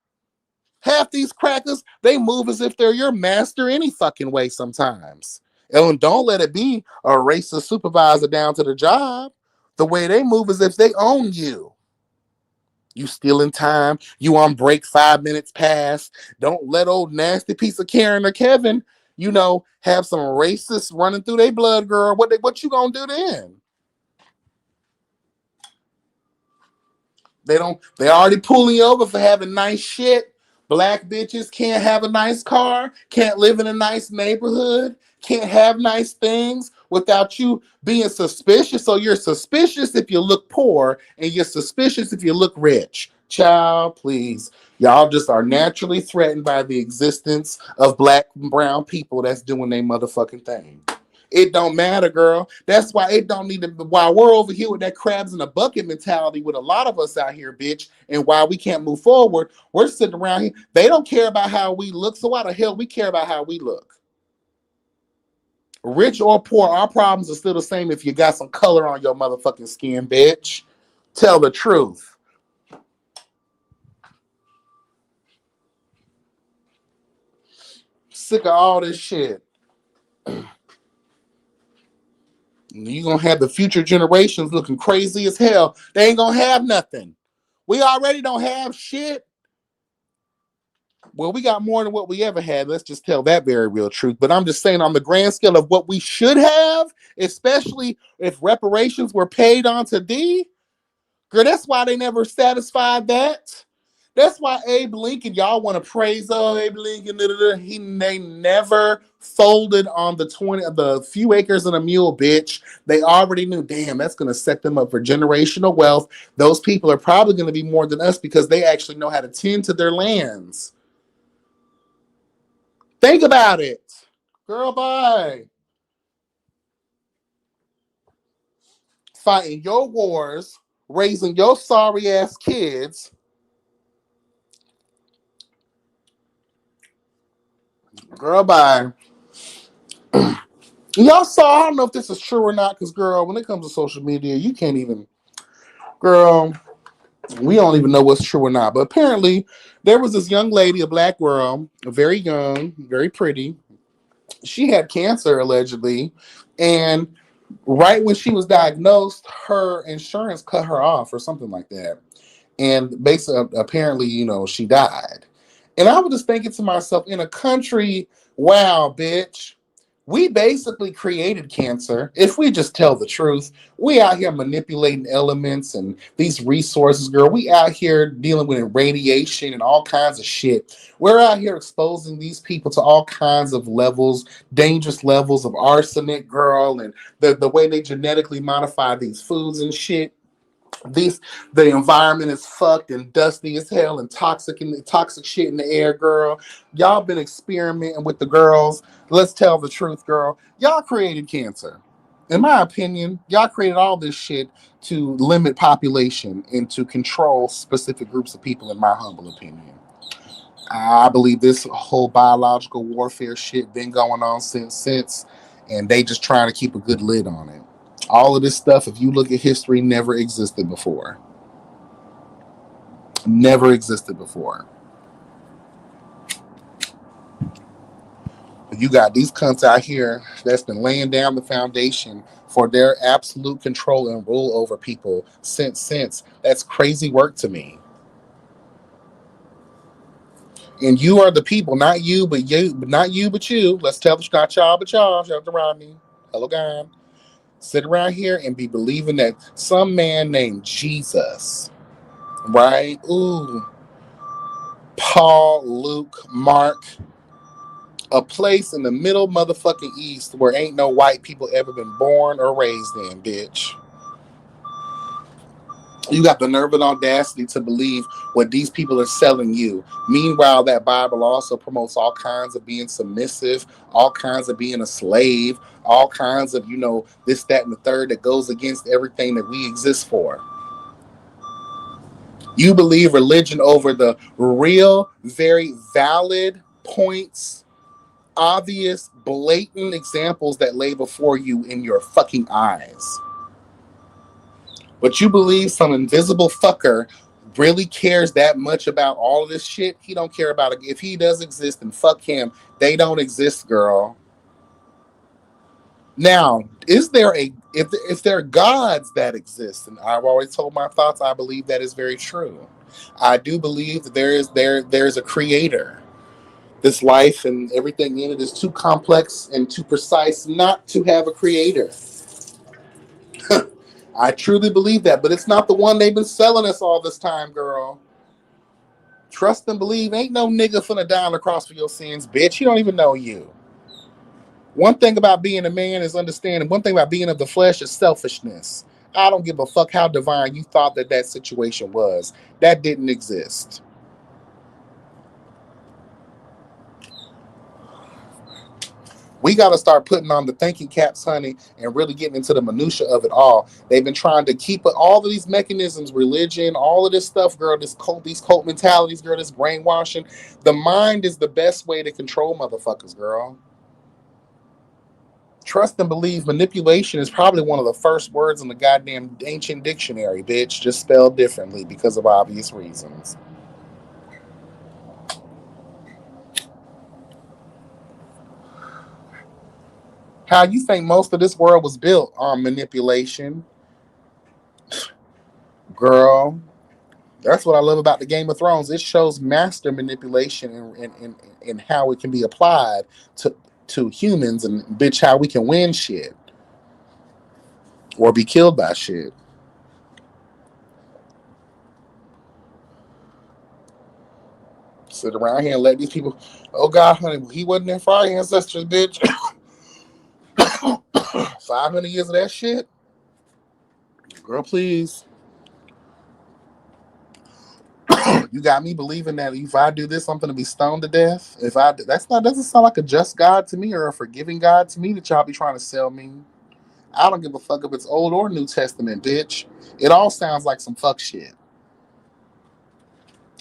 Half these crackers, they move as if they're your master any fucking way sometimes. And don't let it be a racist supervisor down to the job. The way they move is if they own you. You stealing time. You on break 5 minutes past. Don't let old nasty piece of Karen or Kevin, have some racists running through their blood, girl. What you gonna do then? They already pulling you over for having nice shit. Black bitches can't have a nice car, can't live in a nice neighborhood, can't have nice things without you being suspicious. So you're suspicious if you look poor and you're suspicious if you look rich. Child, please. Y'all just are naturally threatened by the existence of black and brown people that's doing their motherfucking thing. It don't matter, girl. That's why it don't need to. While we're over here with that crabs in a bucket mentality with a lot of us out here, bitch, and why we can't move forward, we're sitting around here. They don't care about how we look, so why the hell we care about how we look? Rich or poor, our problems are still the same if you got some color on your motherfucking skin, bitch. Tell the truth. Sick of all this shit. You're going to have the future generations looking crazy as hell. They ain't going to have nothing. We already don't have shit. Well, we got more than what we ever had. Let's just tell that very real truth. But I'm just saying, on the grand scale of what we should have, especially if reparations were paid on to D, girl, that's why they never satisfied that. That's why Abe Lincoln, y'all want to praise Abe Lincoln. They never folded on the few acres and a mule, bitch. They already knew, damn, that's going to set them up for generational wealth. Those people are probably going to be more than us because they actually know how to tend to their lands. Think about it. Girl, bye. Fighting your wars, raising your sorry ass kids. Girl, bye. Y'all saw, I don't know if this is true or not, because, girl, when it comes to social media, you can't even, girl, we don't even know what's true or not. But apparently, there was this young lady, a black girl, very young, very pretty. She had cancer, allegedly, and right when she was diagnosed, her insurance cut her off or something like that. And basically, apparently, she died. And I was just thinking to myself, in a country, wow, bitch, we basically created cancer. If we just tell the truth, we out here manipulating elements and these resources, girl. We out here dealing with radiation and all kinds of shit. We're out here exposing these people to all kinds of levels, dangerous levels of arsenic, girl, and the way they genetically modify these foods and shit. The environment is fucked and dusty as hell and toxic shit in the air, girl. Y'all been experimenting with the girls. Let's tell the truth, girl. Y'all created cancer. In my opinion, y'all created all this shit to limit population and to control specific groups of people, in my humble opinion. I believe this whole biological warfare shit been going on since, and they just trying to keep a good lid on it. All of this stuff, if you look at history, never existed before. Never existed before. You got these cunts out here that's been laying down the foundation for their absolute control and rule over people since. That's crazy work to me. And you are the people, not you, but you. Let's tell the not y'all, but y'all. Shout out to Rodney. Hello, God. Sit around here and be believing that some man named Jesus, right? Ooh, Paul, Luke, Mark, a place in the middle motherfucking East where ain't no white people ever been born or raised in, bitch. You got the nerve and audacity to believe what these people are selling you. Meanwhile, that Bible also promotes all kinds of being submissive, all kinds of being a slave, all kinds of, this, that, and the third that goes against everything that we exist for. You believe religion over the real, very valid points, obvious, blatant examples that lay before you in your fucking eyes. But you believe some invisible fucker really cares that much about all of this shit? He don't care about it. If he does exist, then fuck him. They don't exist, girl. Now, if there are gods that exist, and I've always told my thoughts, I believe that is very true. I do believe that there's a creator. This life and everything in it is too complex and too precise not to have a creator. I truly believe that, but it's not the one they've been selling us all this time, girl. Trust and believe. Ain't no nigga finna die on the cross for your sins, bitch. He don't even know you. One thing about being a man is understanding. One thing about being of the flesh is selfishness. I don't give a fuck how divine you thought that situation was. That didn't exist. We got to start putting on the thinking caps, honey, and really getting into the minutia of it all. They've been trying to keep all of these mechanisms, religion, all of this stuff, girl, these cult mentalities, girl, this brainwashing. The mind is the best way to control motherfuckers, girl. Trust and believe. Manipulation is probably one of the first words in the goddamn ancient dictionary, bitch, just spelled differently because of obvious reasons. How you think most of this world was built on manipulation? Girl, that's what I love about the Game of Thrones. It shows master manipulation and how it can be applied to humans and bitch how we can win shit or be killed by shit. Sit around here and let these people, oh God, honey, he wasn't there for our ancestors, bitch. 500 years of that shit? Girl, please. You got me believing that if I do this, I'm gonna be stoned to death. If I doesn't sound like a just God to me or a forgiving God to me that y'all be trying to sell me. I don't give a fuck if it's Old or New Testament, bitch. It all sounds like some fuck shit.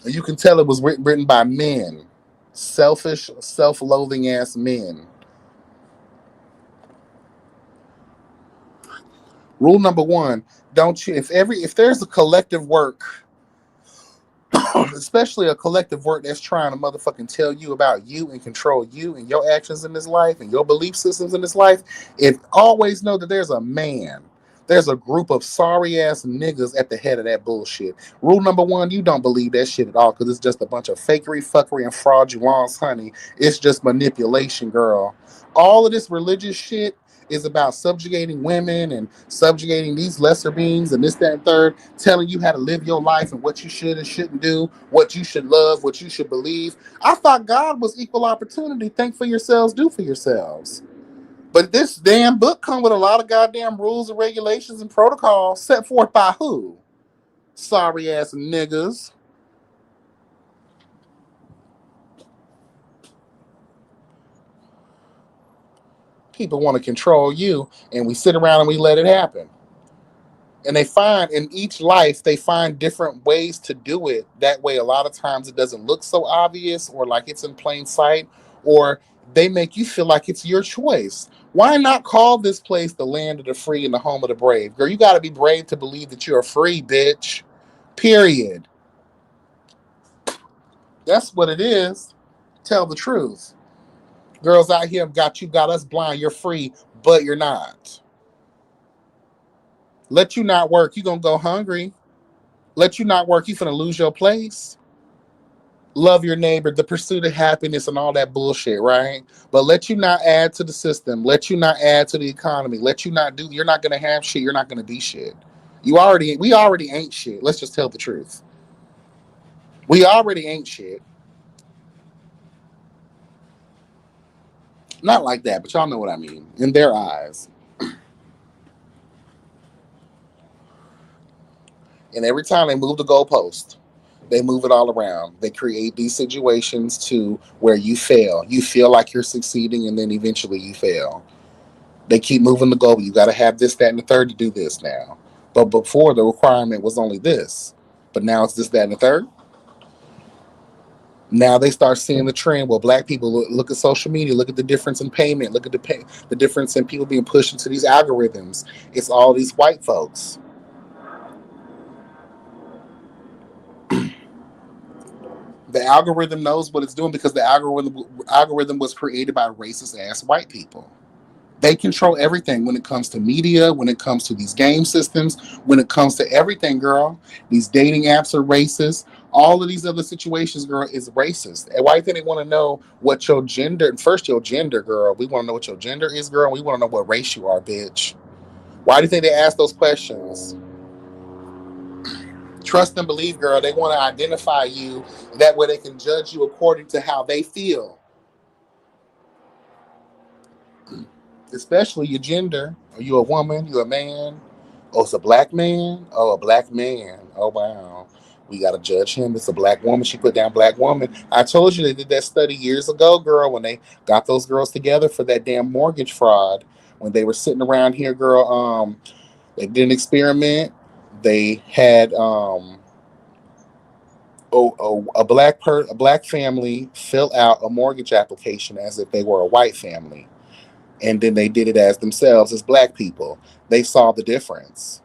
And you can tell it was written by men, selfish, self-loathing ass men. Rule number one: don't you if there's a collective work, especially a collective work that's trying to motherfucking tell you about you and control you and your actions in this life and your belief systems in this life, always know that there's a man. There's a group of sorry ass niggas at the head of that bullshit. Rule number one: you don't believe that shit at all because it's just a bunch of fakery, fuckery, and fraudulence, honey. It's just manipulation, girl. All of this religious shit is about subjugating women and subjugating these lesser beings and this, that, and third, telling you how to live your life and what you should and shouldn't do, what you should love, what you should believe. I thought God was equal opportunity. Think for yourselves, do for yourselves. But this damn book come with a lot of goddamn rules and regulations and protocols set forth by who? Sorry ass niggas. People want to control you, and we sit around and we let it happen. And they find in each life, they find different ways to do it. That way, a lot of times it doesn't look so obvious or like it's in plain sight, or they make you feel like it's your choice. Why not call this place the land of the free and the home of the brave? Girl, you got to be brave to believe that you're free, bitch. Period. That's what it is. Tell the truth. Girls out here got us blind. You're free, but you're not. Let you not work, you gonna go hungry. Let you not work, you finna lose your place. Love your neighbor, the pursuit of happiness and all that bullshit, right? But let you not add to the system. Let you not add to the economy. Let you not do, you're not gonna have shit. You're not gonna be shit. We already ain't shit. Let's just tell the truth. We already ain't shit. Not like that, but y'all know what I mean. In their eyes. And every time they move the goalpost, they move it all around. They create these situations to where you fail. You feel like you're succeeding, and then eventually you fail. They keep moving the goal. You got to have this, that, and the third to do this now. But before, the requirement was only this. But now it's this, that, and the third. Now they start seeing the trend. Well, black people look at social media, look at the difference in payment, look at the difference in people being pushed into these algorithms. It's all these white folks. The algorithm knows what it's doing because the algorithm was created by racist ass white people. They control everything when it comes to media, when it comes to these game systems, when it comes to everything, girl. These dating apps are racist. All of these other situations, girl, is racist. And why do they want to know what your gender? And first, your gender, girl. We want to know what your gender is, girl. And we want to know what race you are, bitch. Why do you think they ask those questions? Trust and believe, girl. They want to identify you. That way they can judge you according to how they feel. Especially your gender. Are you a woman? You a man? Oh, it's a black man? Oh, a black man. Oh, wow. We got to judge him. It's a black woman. She put down black woman. I told you they did that study years ago, girl, when they got those girls together for that damn mortgage fraud. When they were sitting around here, girl, they did an experiment. They had a black family fill out a mortgage application as if they were a white family. And then they did it as themselves as black people. They saw the difference.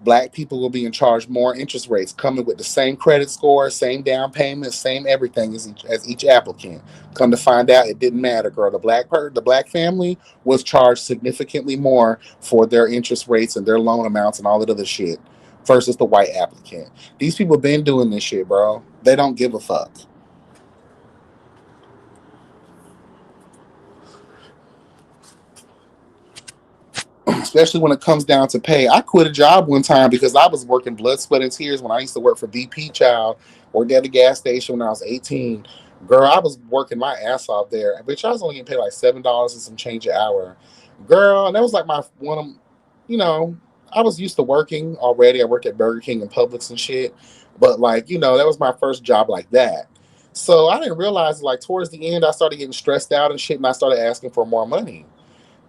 Black people will be in charge more interest rates, coming with the same credit score, same down payment, same everything as each applicant. Come to find out, it didn't matter, girl. The black family was charged significantly more for their interest rates and their loan amounts and all that other shit versus the white applicant. These people been doing this shit, bro. They don't give a fuck. Especially when it comes down to pay. I quit a job one time because I was working blood, sweat, and tears when I used to work for BP Child, worked at a gas station when I was 18. Girl, I was working my ass off there. Bitch, I was only getting paid like $7 and some change an hour. Girl, and that was like my one of, you know, I was used to working already. I worked at Burger King and Publix and shit. But like, that was my first job like that. So I didn't realize like towards the end I started getting stressed out and shit and I started asking for more money.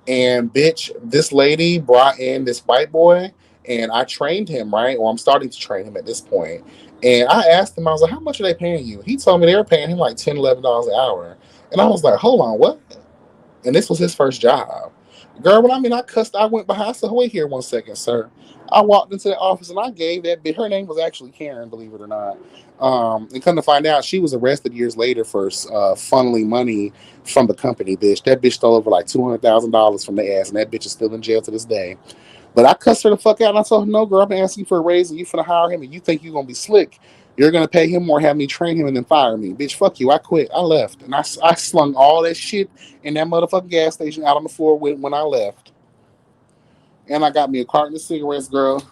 And bitch, this lady brought in this white boy and I trained him, right? Or I'm starting to train him at this point. And I asked him, I was like, how much are they paying you? He told me they were paying him like $10, $11 an hour. And I was like, hold on, what? And this was his first job. Girl, when I cussed, I went behind. I said, wait here 1 second, sir. I walked into the office and I gave that bitch, her name was actually Karen, believe it or not. And come to find out, she was arrested years later for funneling money from the company, bitch. That bitch stole over like $200,000 from the ass, and that bitch is still in jail to this day. But I cussed her the fuck out, and I told her, no, girl, I've been asking for a raise, and you finna hire him, and you think you're gonna be slick. You're gonna pay him more, have me train him, and then fire me. Bitch, fuck you. I quit. I left. And I slung all that shit in that motherfucking gas station out on the floor when I left. And I got me a carton of cigarettes, girl,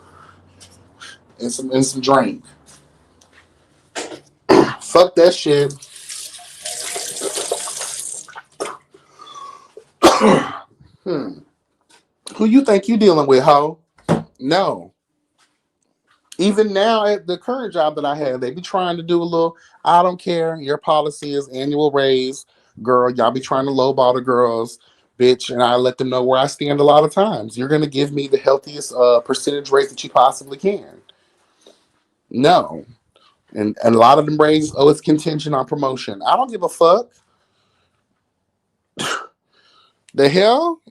and some drink. Fuck that shit. Who you think you dealing with, ho? No. Even now at the current job that I have, they be trying to do a little, I don't care, your policy is annual raise. Girl, y'all be trying to lowball the girls, bitch, and I let them know where I stand a lot of times. You're going to give me the healthiest percentage rate that you possibly can. No. And a lot of them raises, it's contingent on promotion. I don't give a fuck. The hell?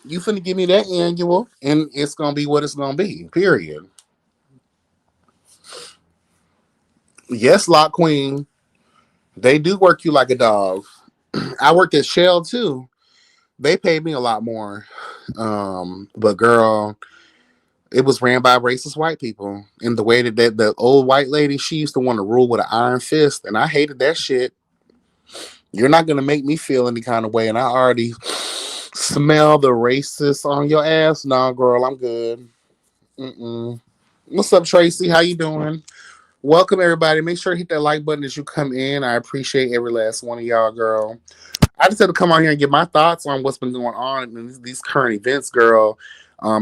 You finna give me that annual, and it's gonna be what it's gonna be. Period. Yes, Lock Queen. They do work you like a dog. I worked at Shell too. They paid me a lot more. But girl, it was ran by racist white people. And the way that the old white lady, she used to want to rule with an iron fist, and I hated that shit. You're not gonna make me feel any kind of way, and I already smell the racist on your ass. Nah, girl, I'm good. What's up, Tracy? How you doing? Welcome, everybody. Make sure to hit that like button as you come in. I appreciate every last one of y'all, girl. I just had to come on here and get my thoughts on what's been going on in these current events, girl,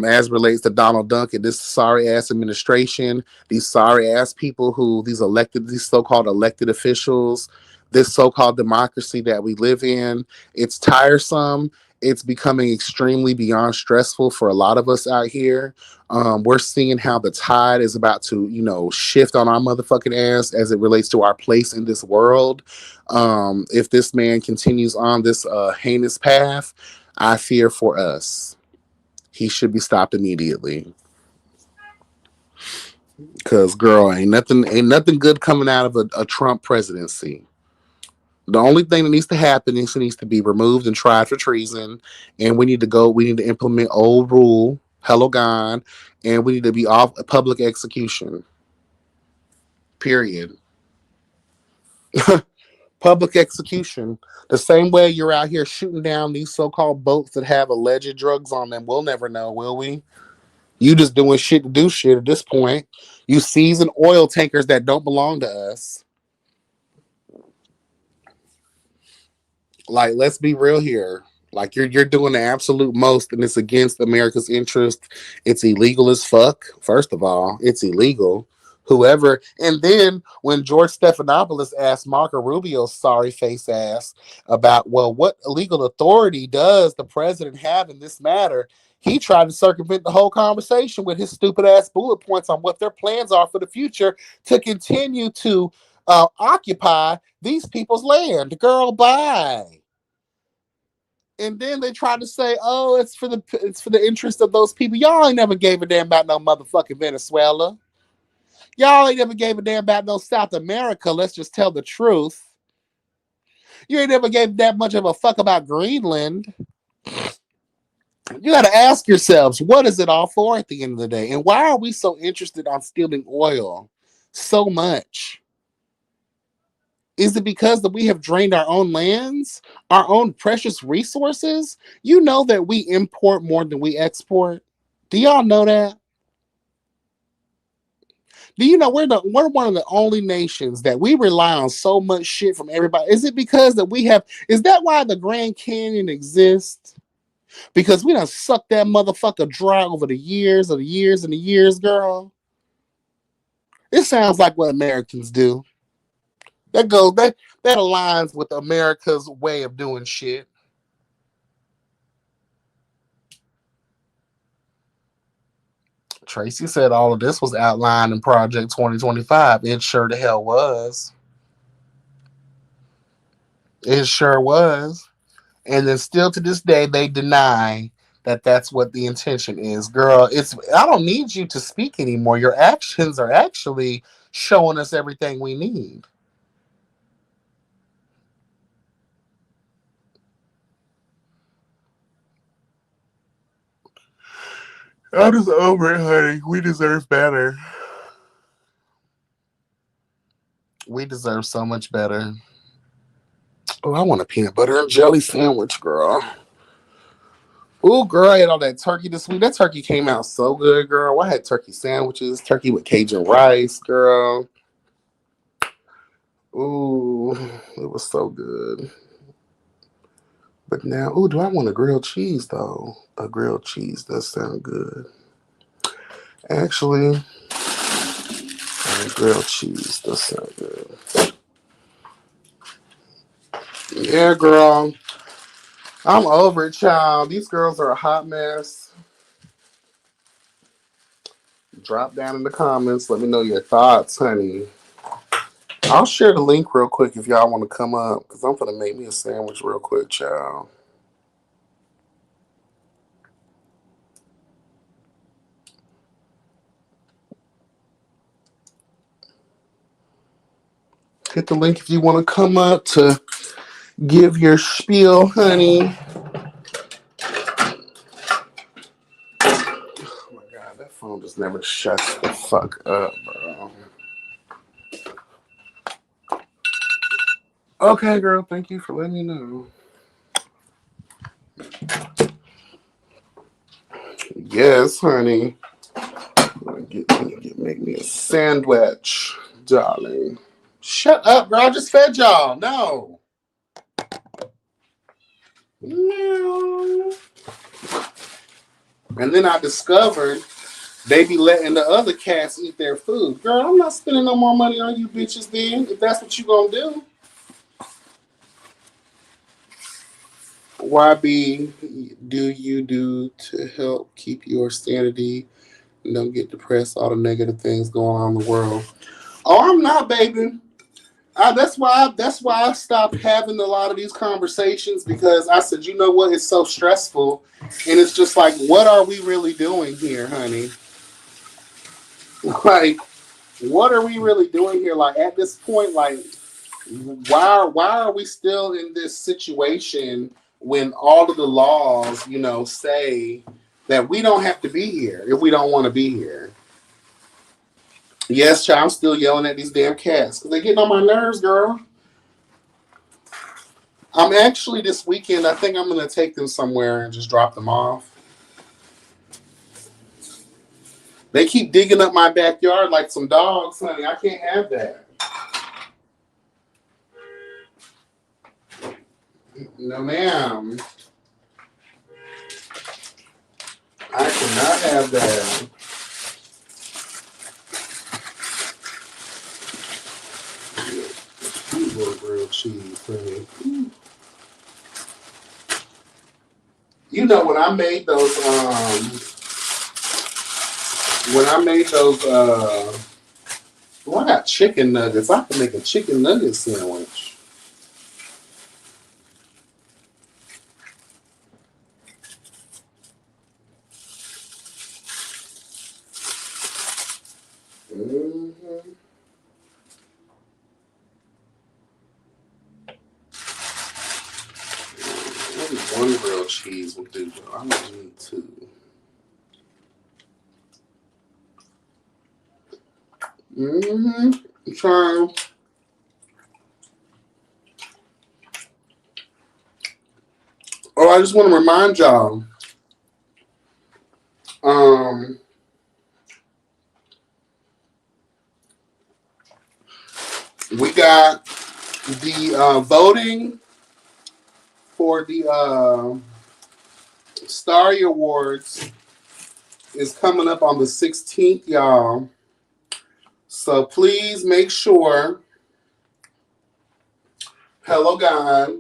as relates to Donald Duck and this sorry-ass administration, these sorry-ass people these so-called elected officials, this so-called democracy that we live in. It's tiresome. It's becoming extremely beyond stressful for a lot of us out here. We're seeing how the tide is about to, shift on our motherfucking ass as it relates to our place in this world. If this man continues on this heinous path, I fear for us. He should be stopped immediately. Cause girl, ain't nothing good coming out of a Trump presidency. The only thing that needs to happen is he needs to be removed and tried for treason. And we need to implement old rule, hello God, and we need to be off a public execution. Period. Public execution. The same way you're out here shooting down these so-called boats that have alleged drugs on them. We'll never know, will we? You just doing shit to do shit at this point. You seizing oil tankers that don't belong to us. Like, let's be real here. Like, you're doing the absolute most, and it's against America's interest. It's illegal as fuck. First of all, it's illegal. Whoever, and then when George Stephanopoulos asked Marco Rubio's sorry face ass about, well, what legal authority does the president have in this matter? He tried to circumvent the whole conversation with his stupid ass bullet points on what their plans are for the future to continue to occupy these people's land. Girl, bye. And then they try to say, "Oh, it's for the interest of those people." Y'all ain't never gave a damn about no motherfucking Venezuela. Y'all ain't never gave a damn about no South America. Let's just tell the truth. You ain't never gave that much of a fuck about Greenland. You got to ask yourselves, what is it all for at the end of the day? And why are we so interested on stealing oil so much? Is it because that we have drained our own lands, our own precious resources? You know that we import more than we export. Do y'all know that? Do you know we're one of the only nations that we rely on so much shit from everybody? Is it because that we have? Is that why the Grand Canyon exists? Because we done sucked that motherfucker dry over the years of the years and the years, girl. It sounds like what Americans do. That aligns with America's way of doing shit. Tracy said all of this was outlined in Project 2025. It sure the hell was. It sure was. And then still to this day, they deny that that's what the intention is. Girl, I don't need you to speak anymore. Your actions are actually showing us everything we need. I'm just over it, honey. We deserve better. We deserve so much better. Oh, I want a peanut butter and jelly sandwich, girl. Ooh, girl, I ate all that turkey this week. That turkey came out so good, girl. I had turkey sandwiches, turkey with Cajun rice, girl. Ooh, it was so good. But now, ooh, do I want a grilled cheese, though? A grilled cheese does sound good. Actually, a grilled cheese does sound good. Yeah, girl. I'm over it, child. These girls are a hot mess. Drop down in the comments. Let me know your thoughts, honey. I'll share the link real quick if y'all want to come up, because I'm going to make me a sandwich real quick, child. Hit the link if you want to come up to give your spiel, honey. Oh my God, that phone just never shuts the fuck up, bro. Okay, girl, thank you for letting me know. Yes, honey. Make me a sandwich, darling. Shut up, girl. I just fed y'all. No. No. And then I discovered they be letting the other cats eat their food. Girl, I'm not spending no more money on you bitches then, if that's what you gonna do. YB, do you do to help keep your sanity and don't get depressed, all the negative things going on in the world? Oh, I'm not, baby. That's why I stopped having a lot of these conversations, because I said, you know what, it's so stressful, and it's just like, what are we really doing here, honey? Like, what are we really doing here? Like, at this point, like, why are we still in this situation when all of the laws, say that we don't have to be here if we don't want to be here? Yes, child, I'm still yelling at these damn cats because they're getting on my nerves, girl. I'm actually, this weekend, I think I'm going to take them somewhere and just drop them off. They keep digging up my backyard like some dogs, honey. I can't have that. No, ma'am. I cannot have that. Grilled cheese, honey. You know, when I made those, I got chicken nuggets. I can make a chicken nugget sandwich. cheese will do. I might need two. I'm trying. Oh, I just want to remind y'all. We got the voting for the Starry Awards is coming up on the 16th, y'all. So please make sure, hello God,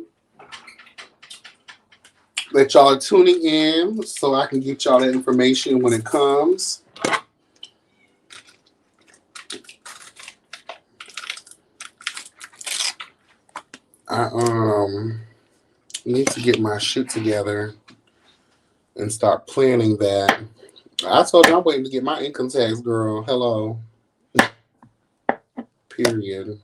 that y'all are tuning in so I can get y'all that information when it comes. I need to get my shit together and start planning that. I told you I'm waiting to get my income tax, girl. Hello. Period.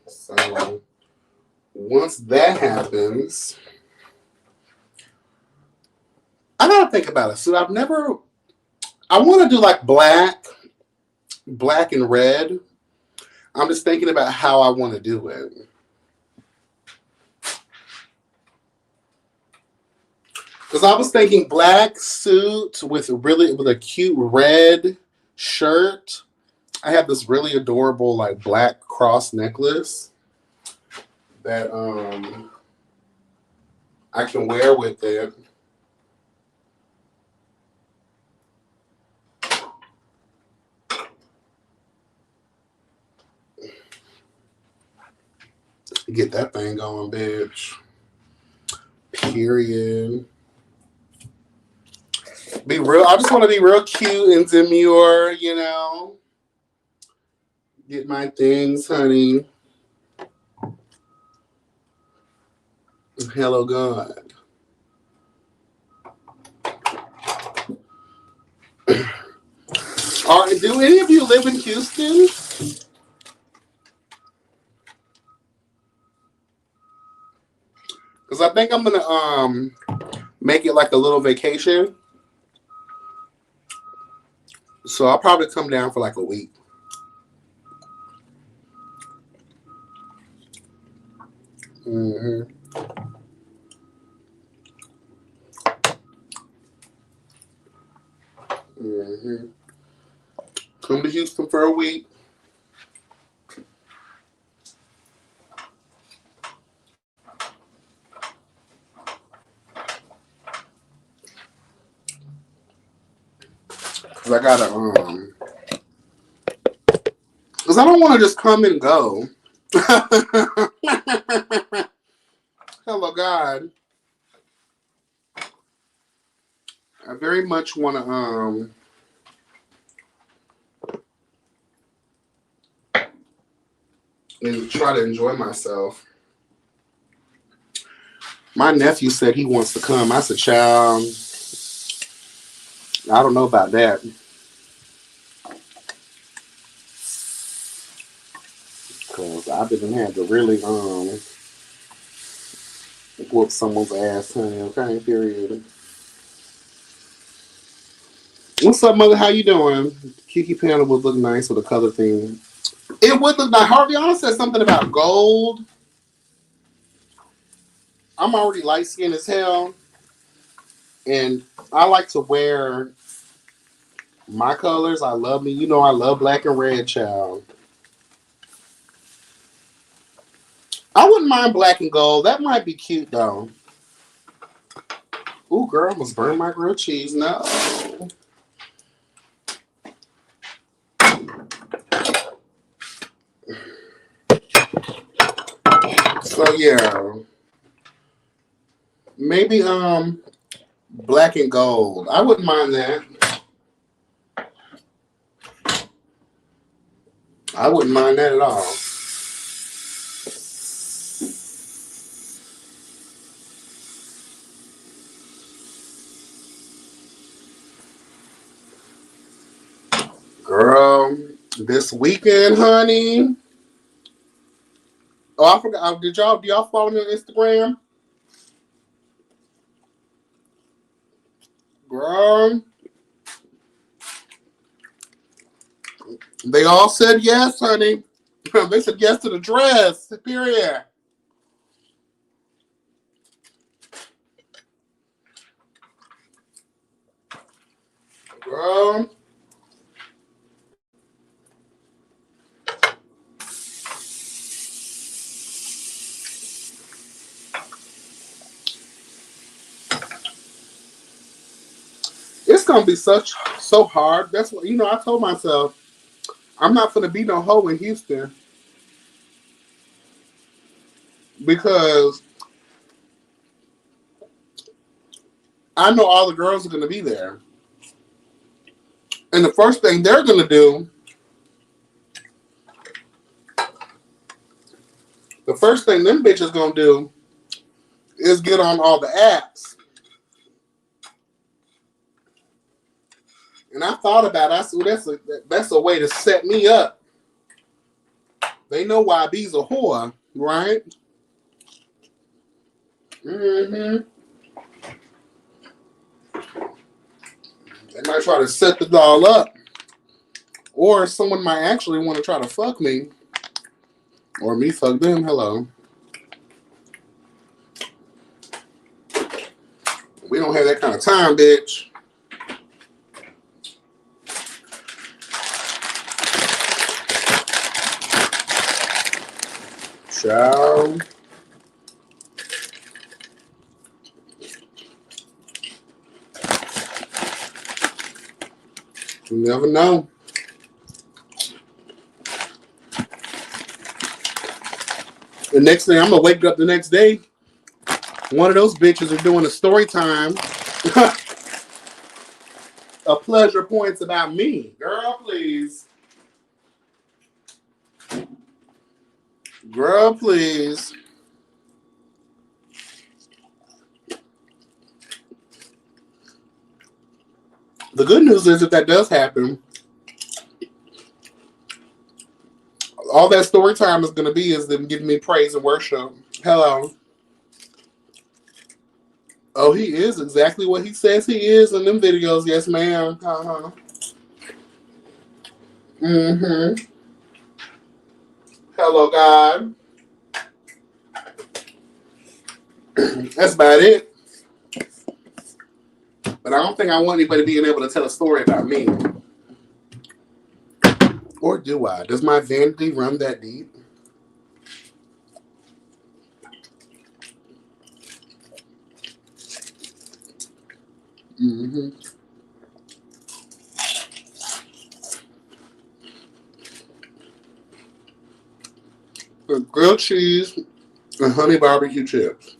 So once that happens, I gotta think about it. So I want to do like black and red. I'm just thinking about how I want to do it. Because I was thinking black suit with a cute red shirt. I have this really adorable like black cross necklace that I can wear with it. Get that thing going, bitch. Period. Be real. I just want to be real cute and demure, you know. Get my things, honey. Hello, God. Do any of you live in Houston? Because I think I'm gonna make it like a little vacation. So I'll probably come down for like a week. Mm-hmm. Mm-hmm. Come to Houston for a week. Cause I gotta cause I don't want to just come and go. Hello, God. I very much want to and try to enjoy myself. My nephew said he wants to come. I said, child, I don't know about that. Cause I've been had to really whoop someone's ass, honey. Okay, period. What's up, mother? How you doing? Kiki panel would look nice with a color theme. It would look like Harviana said something about gold. I'm already light skinned as hell, and I like to wear my colors. I love me. You know I love black and red, child. I wouldn't mind black and gold. That might be cute though. Ooh, girl, I almost burned my grilled cheese. No. So yeah. Maybe black and gold. I wouldn't mind that. I wouldn't mind that at all. Girl, this weekend, honey. Oh, I forgot. Do y'all follow me on Instagram? Girl. They all said yes, honey. They said yes to the dress. Period. Girl. It's gonna be so hard. That's what I told myself I'm not gonna be no hoe in Houston because I know all the girls are gonna be there. And the first thing they're gonna do, the first thing them bitches gonna do is get on all the apps. And I thought about it. I said, that's a way to set me up. They know YB's a whore, right? Mm-hmm. They might try to set the doll up. Or someone might actually want to try to fuck me. Or me fuck them. Hello. We don't have that kind of time, bitch. Ciao. You never know. The next thing, I'm going to wake up the next day. One of those bitches are doing a story time. A pleasure points about me. Girl, please. Girl, please. The good news is if that does happen, all that story time is going to be is them giving me praise and worship. Hello. Oh, he is exactly what he says he is in them videos. Yes, ma'am. Uh-huh. Mm-hmm. Hello, God. That's about it. But I don't think I want anybody being able to tell a story about me. Or do I? Does my vanity run that deep? Mm-hmm. Grilled cheese and honey barbecue chips.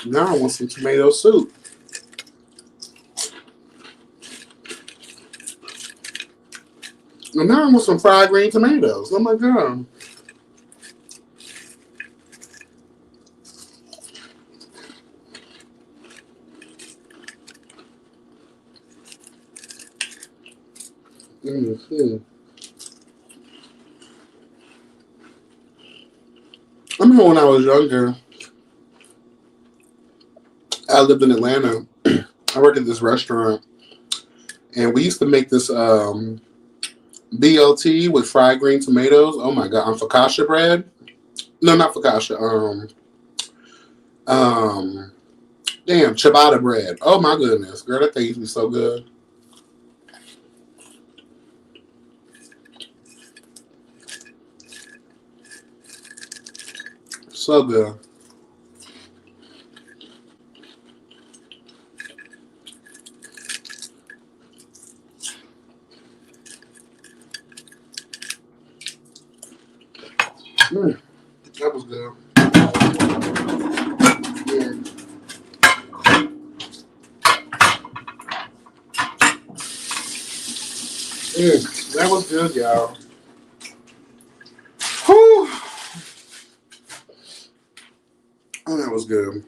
Now I want some tomato soup. And now I want some fried green tomatoes. Oh my God. Mm-hmm. I remember when I was younger, I lived in Atlanta. I worked at this restaurant, and we used to make this BLT with fried green tomatoes. Oh my God, on focaccia bread. No, not focaccia. Ciabatta bread. Oh my goodness, girl, that thing used to be so good. So good. That was good. That was good, y'all. Whew. Oh, that was good.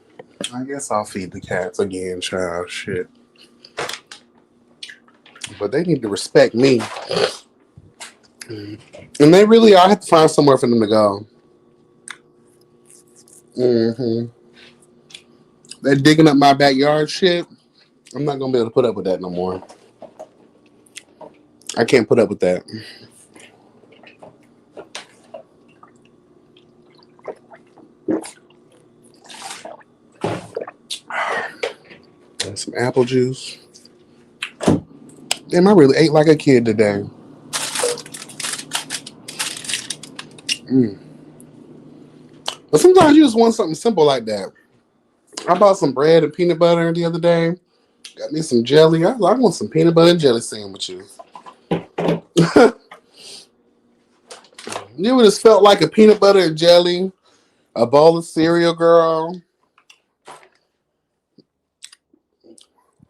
I guess I'll feed the cats again, child. Shit. But they need to respect me. And they really are. I have to find somewhere for them to go. They're digging up my backyard shit. I'm not going to be able to put up with that no more. I can't put up with that. And some apple juice. Damn, I really ate like a kid today. But sometimes you just want something simple like that. I bought some bread and peanut butter the other day. Got me some jelly. I want some peanut butter and jelly sandwiches. You would have felt like a peanut butter and jelly, a bowl of cereal, girl.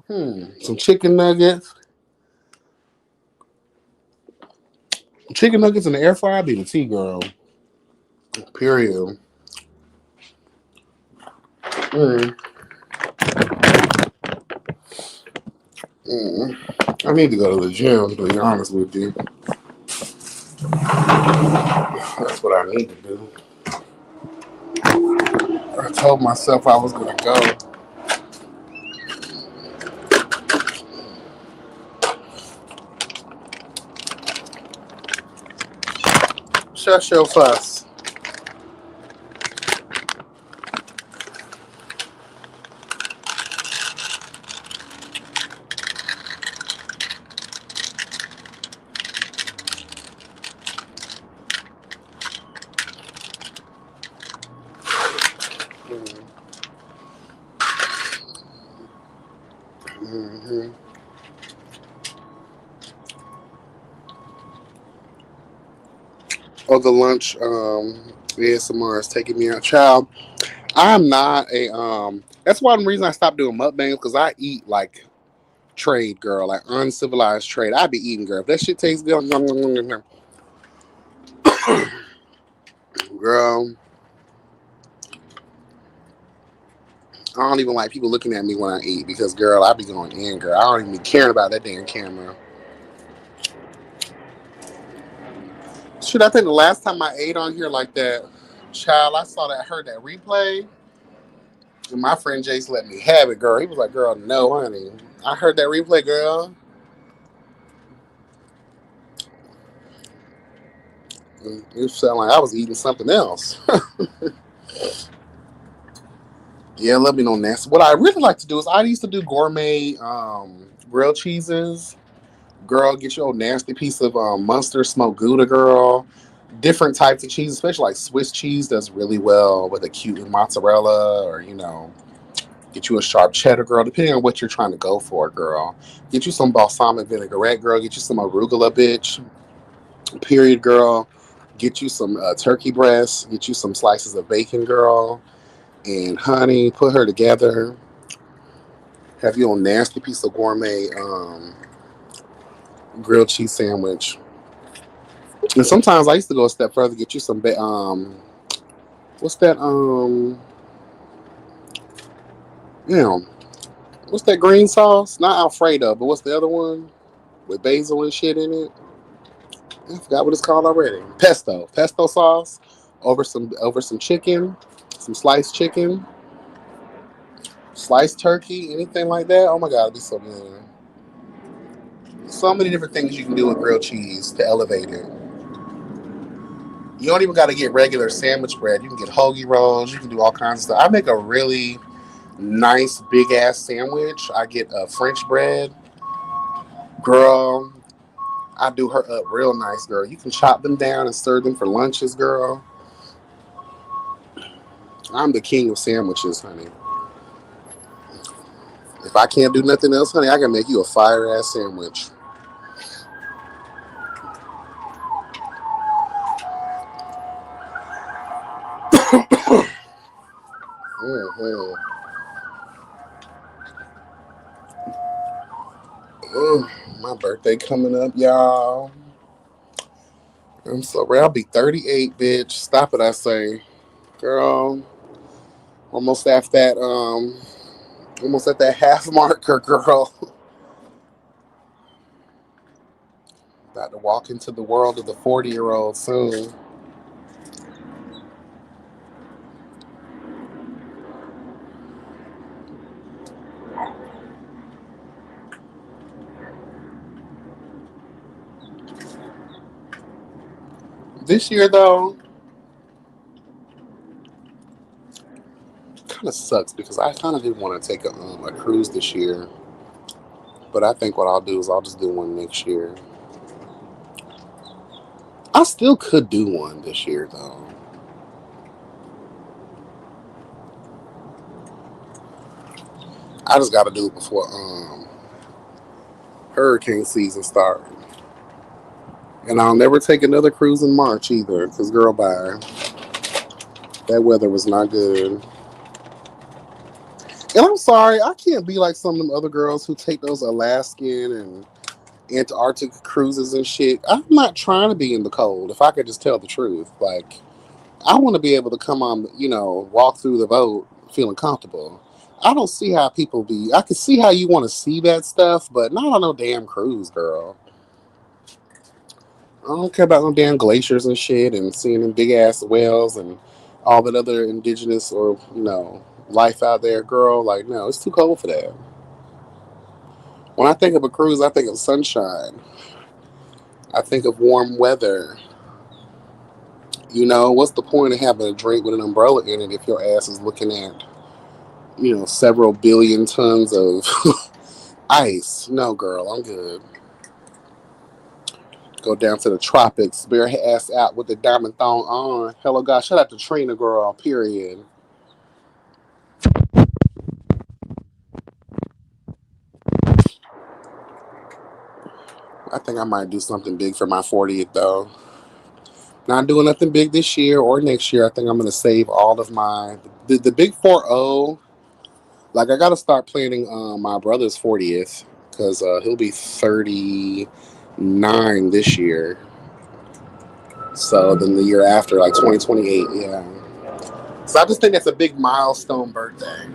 Some chicken nuggets. Chicken nuggets in the air fryer be the tea, girl. Period. I need to go to the gym, to be honest with you. That's what I need to do. I told myself I was going to go. Shut your fuss. Oh, the lunch ASMR is taking me out. Child, I'm not a that's one reason I stopped doing mukbangs, because I eat like trade, girl, like uncivilized trade. I be eating, girl. If that shit tastes good, girl. I don't even like people looking at me when I eat, because, girl, I be going in, girl. I don't even be caring about that damn camera. Shit, I think the last time I ate on here like that, child, I heard that replay, and my friend Jace let me have it, girl. He was like, girl, no, honey. I heard that replay, girl. It sounded like I was eating something else. Yeah, let me know nasty. What I really like to do is I used to do gourmet grilled cheeses. Girl, get your nasty piece of Munster smoked Gouda, girl. Different types of cheese, especially like Swiss cheese does really well with a cute mozzarella, or, get you a sharp cheddar, girl, depending on what you're trying to go for, girl. Get you some balsamic vinaigrette, girl. Get you some arugula, bitch. Period, girl. Get you some turkey breasts. Get you some slices of bacon, girl. And honey, put her together. Have your own nasty piece of gourmet grilled cheese sandwich. And sometimes I used to go a step further, get you some what's that what's that green sauce? Not Alfredo, but what's the other one with basil and shit in it? I forgot what it's called already. Pesto sauce over some chicken, some sliced chicken, sliced turkey, anything like that. Oh my God, it'd be so good. So many different things you can do with grilled cheese to elevate it. You don't even got to get regular sandwich bread. You can get hoagie rolls. You can do all kinds of stuff. I make a really nice big ass sandwich. I get French bread. Girl, I do her up real nice, girl. You can chop them down and serve them for lunches, girl. I'm the king of sandwiches, honey. If I can't do nothing else, honey, I can make you a fire ass sandwich. My birthday coming up, y'all. I'm so ready. I'll be 38, bitch. Stop it, I say. Girl, Almost at that almost at that half marker, girl. About to walk into the world of the 40-year-old soon. This year, though, kind of sucks because I kind of did want to take a cruise this year. But I think what I'll do is I'll just do one next year. I still could do one this year, though. I just got to do it before hurricane season starts. And I'll never take another cruise in March either, because girl, bye. That weather was not good. And I'm sorry, I can't be like some of them other girls who take those Alaskan and Antarctic cruises and shit. I'm not trying to be in the cold. If I could just tell the truth, like I want to be able to come on, walk through the boat feeling comfortable. I don't see how people be. I can see how you want to see that stuff, but not on no damn cruise, girl. I don't care about no damn glaciers and shit and seeing them big ass whales and all that other indigenous or life out there, girl. Like, no, it's too cold for that. When I think of a cruise, I think of sunshine. I think of warm weather. What's the point of having a drink with an umbrella in it if your ass is looking at, several billion tons of ice? No, girl, I'm good. Go down to the tropics, bare ass out with the diamond thong on. Hello, God, shout out to Trina, girl, period. I think I might do something big for my 40th, though. Not doing nothing big this year or next year. I think I'm going to save all of the big 4-0. Like, I got to start planning my brother's 40th because he'll be 39 this year. So then the year after, like 2028, yeah. So I just think that's a big milestone birthday.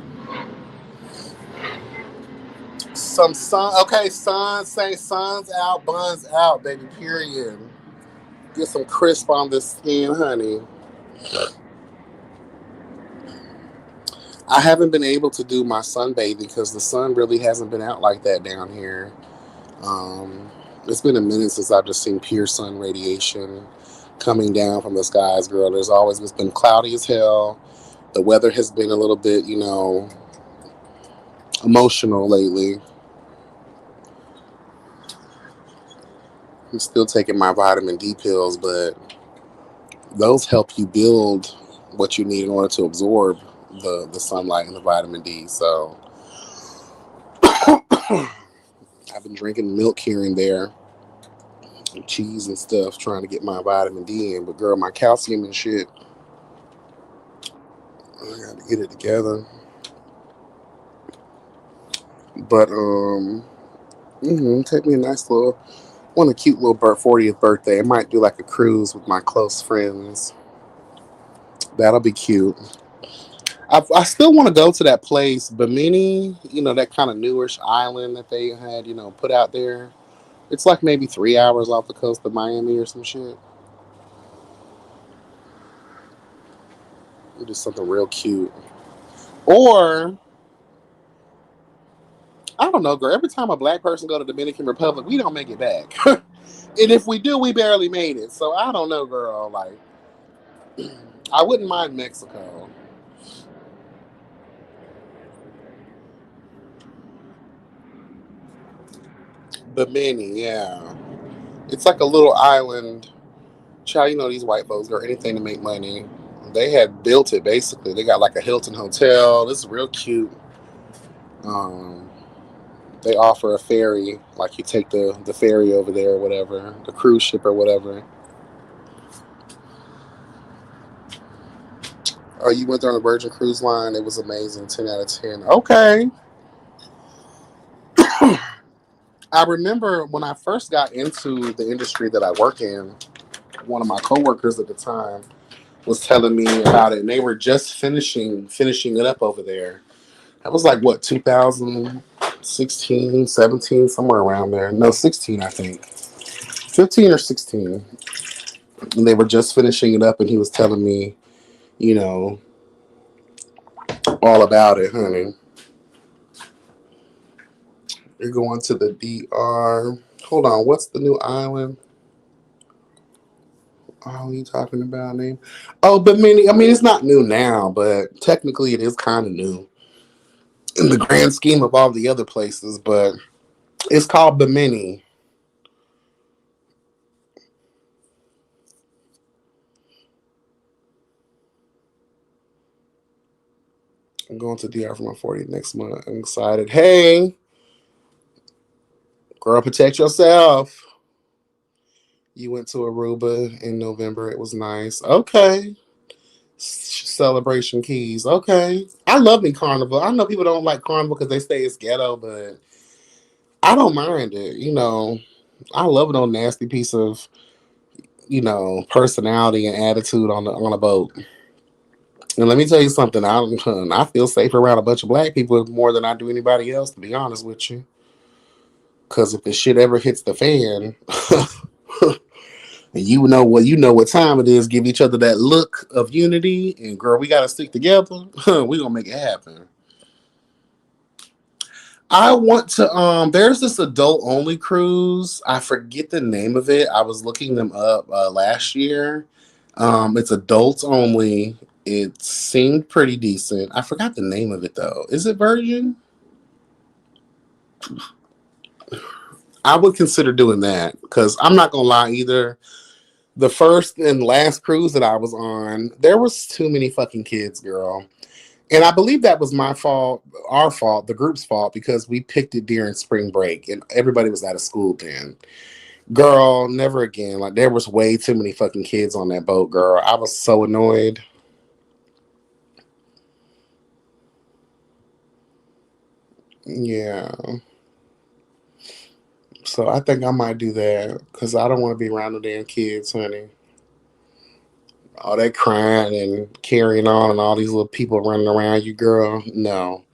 Some sun, okay, sun's out, buns out, baby, period. Get some crisp on this skin, honey. I haven't been able to do my sunbathing because the sun really hasn't been out like that down here. It's been a minute since I've just seen pure sun radiation coming down from the skies, girl. There's always been cloudy as hell. The weather has been a little bit, emotional lately. I'm still taking my vitamin D pills, but those help you build what you need in order to absorb the sunlight and the vitamin D. So I've been drinking milk here and there, and cheese and stuff, trying to get my vitamin D in. But girl, my calcium and shit, I got to get it together. But take me a nice little, a cute little 40th birthday. I might do like a cruise with my close friends. That'll be cute. I still want to go to that place, Bimini, that kind of newish island that they had, put out there. It's like maybe 3 hours off the coast of Miami or some shit. Do something real cute. Or, I don't know, girl. Every time a black person go to Dominican Republic, we don't make it back. And if we do, we barely made it. So I don't know, girl. Like, I wouldn't mind Mexico. Bimini, yeah. It's like a little island. Child, these white folks are anything to make money. They had built it, basically. They got like a Hilton hotel. This is real cute. They offer a ferry. Like you take the ferry over there or whatever. The cruise ship or whatever. Oh, you went there on the Virgin Cruise Line. It was amazing. 10 out of 10. Okay. I remember when I first got into the industry that I work in, one of my coworkers at the time, was telling me about it, and they were just finishing it up over there. That was like what 2016, 17, somewhere around there. No, 16, I think. 15 or 16. And they were just finishing it up, and he was telling me, you know, all about it, honey. You're going to the DR. Hold on, what's the new island? Oh, you talking about name? Oh, Bimini. I mean, it's not new now, but technically it is kind of new in the grand scheme of all the other places. But it's called Bimini. I'm going to DR for my 40th next month. I'm excited. Hey, girl, protect yourself. You went to Aruba in November. It was nice. Okay. Celebration Keys. Okay. I love me Carnival. I know people don't like Carnival because they say it's ghetto, but I don't mind it. I love it on nasty piece of, personality and attitude on a boat. And let me tell you something. I feel safe around a bunch of black people more than I do anybody else, to be honest with you. Because if the shit ever hits the fan, and you know what time it is, give each other that look of unity, and girl, we gotta stick together. We gonna make it happen. I want to. There's this adult only cruise. I forget the name of it. I was looking them up last year. It's adults only. It seemed pretty decent. I forgot the name of it though. Is it Virgin? I would consider doing that because I'm not gonna lie either. The first and last cruise that I was on, there was too many fucking kids, girl. And I believe that was my fault, our fault, the group's fault, because we picked it during spring break and everybody was out of school then. Girl, never again. Like, there was way too many fucking kids on that boat, girl. I was so annoyed. Yeah. So I think I might do that because I don't want to be around the damn kids, honey. All that crying and carrying on and all these little people running around you, girl. No.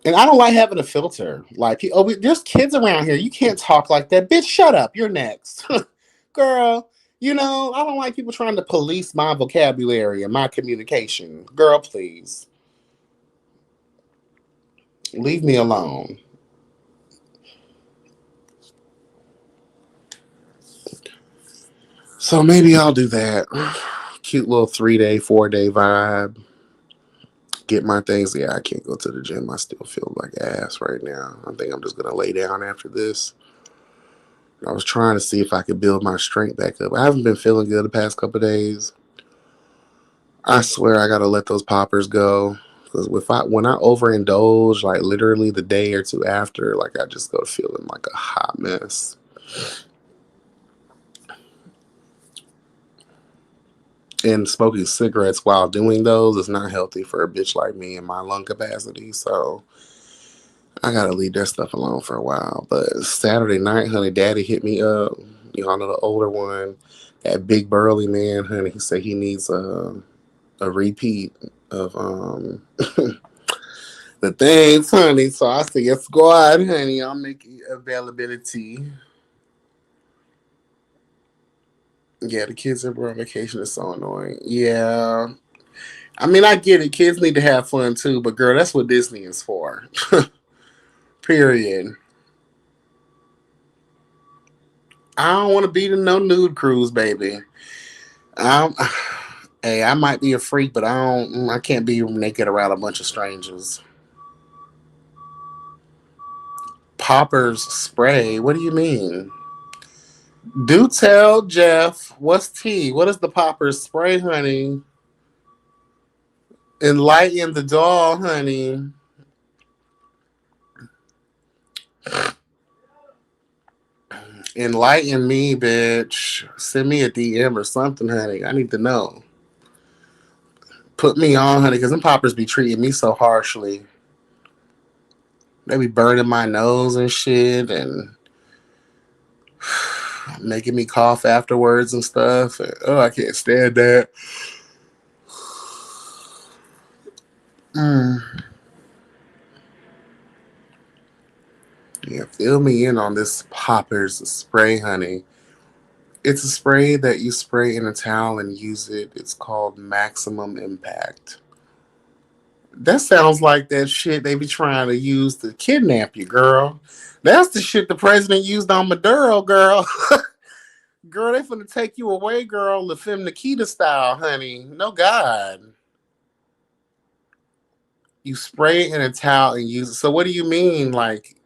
And I don't like having a filter. Like, there's kids around here. You can't talk like that. Bitch, shut up. You're next. Girl, I don't like people trying to police my vocabulary and my communication. Girl, please. Leave me alone. So maybe I'll do that. Cute little 3-day, 4-day vibe. Get my things. Yeah, I can't go to the gym. I still feel like ass right now. I think I'm just going to lay down after this. I was trying to see if I could build my strength back up. I haven't been feeling good the past couple of days. I swear I got to let those poppers go. Because when I overindulge, like literally the day or two after, like I just go feeling like a hot mess. And smoking cigarettes while doing those is not healthy for a bitch like me and my lung capacity. So I gotta leave that stuff alone for a while. But Saturday night, honey, Daddy hit me up. Y'all know the older one, that big burly man, honey. He said he needs a repeat of the things, honey. So I said, yes, go ahead, honey. I'll make availability. Yeah, the kids are on vacation is so annoying. Yeah. I mean, I get it. Kids need to have fun too, but girl, that's what Disney is for. Period. I don't want to be to no nude cruise, baby. Hey, I might be a freak, but I can't be naked around a bunch of strangers. Poppers spray? What do you mean? Do tell, Jeff. What's tea? What is the poppers spray, honey? Enlighten the doll, honey. Enlighten me, bitch. Send me a DM or something, honey. I need to know. Put me on, honey, because them poppers be treating me so harshly. They be burning my nose and shit, and making me cough afterwards and stuff. Oh, I can't stand that. Mm. Yeah, fill me in on this Poppers spray, honey. It's a spray that you spray in a towel and use it. It's called Maximum Impact. That sounds like that shit they be trying to use to kidnap you, girl. That's the shit the president used on Maduro, girl. Girl, they finna take you away, girl. La Femme Nikita style, honey. No God. You spray it in a towel and use it. So what do you mean? Like,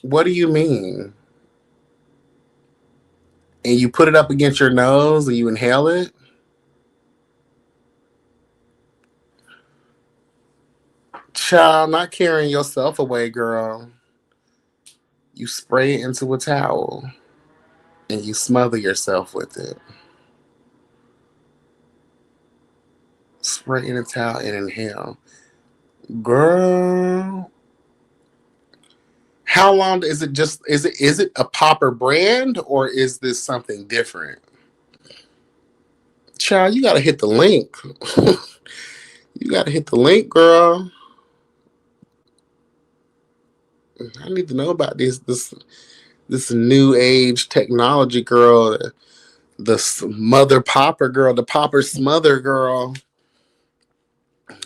what do you mean? And you put it up against your nose and you inhale it? Child, not carrying yourself away, girl. You spray it into a towel and you smother yourself with it. Spray in a towel and inhale. Girl. How long is it just is it a Popper brand or is this something different? Child, you gotta hit the link. You gotta hit the link, girl. I need to know about this new age technology, girl. The mother popper girl, the popper smother girl.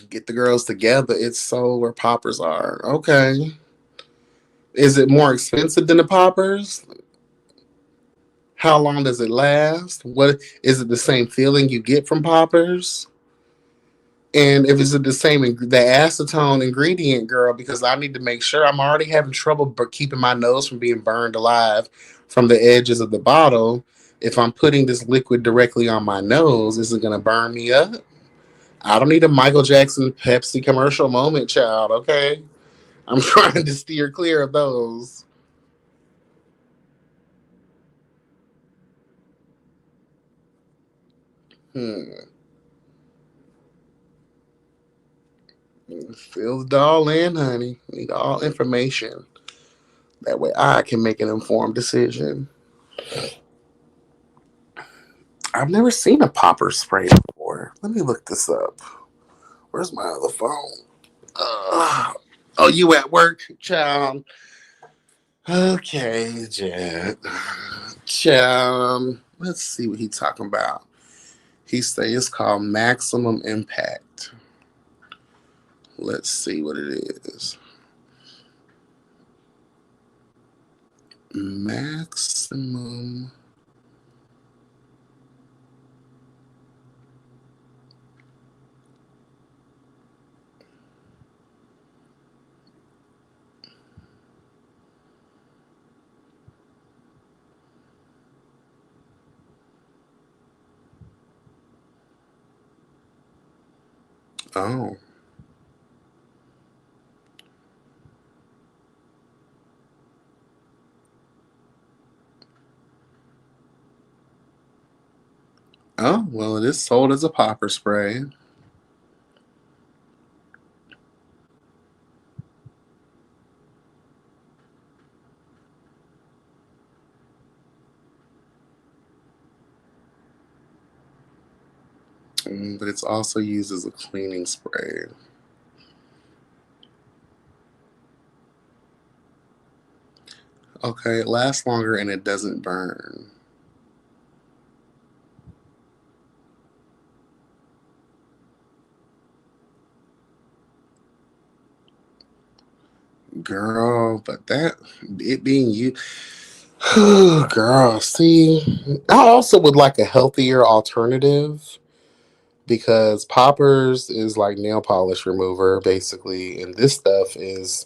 Get the girls together. It's so where poppers are. Okay. Is it more expensive than the poppers? How long does it last? What is it the same feeling you get from poppers? And if it's the same, the acetone ingredient, girl, because I need to make sure I'm already having trouble keeping my nose from being burned alive from the edges of the bottle. If I'm putting this liquid directly on my nose, is it going to burn me up? I don't need a Michael Jackson Pepsi commercial moment, child, okay? I'm trying to steer clear of those. Hmm. Fill the doll in, honey. Need all information. That way I can make an informed decision. I've never seen a popper spray before. Let me look this up. Where's my other phone? Oh, you at work, child? Okay, Jet. Child. Let's see what he's talking about. He say it's called Maximum Impact. Let's see what it is. Maximum. Oh. Oh, well, it is sold as a popper spray. But it's also used as a cleaning spray. Okay, it lasts longer and it doesn't burn. Girl, but that, it being you, girl, see, I also would like a healthier alternative because poppers is like nail polish remover, basically, and this stuff is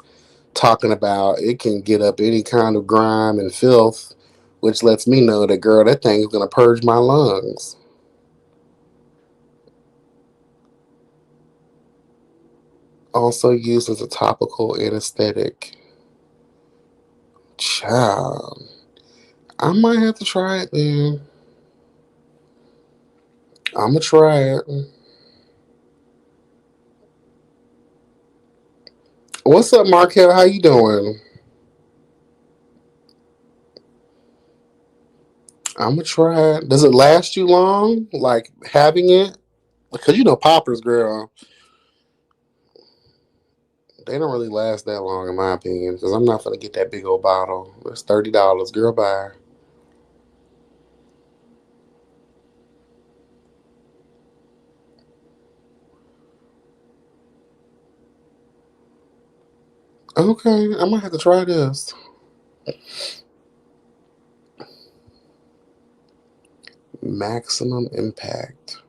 talking about it can get up any kind of grime and filth, which lets me know that, girl, that thing is going to purge my lungs. Also used as a topical anesthetic. Child. I might have to try it then. I'm going to try it. What's up, Marquette? How you doing? I'm gonna try it. Does it last you long? Like having it? Because you know poppers, girl, they don't really last that long in my opinion. Because I'm not gonna get that big old bottle. It's $30, girl. Bye. Okay, I might have to try this. Maximum impact.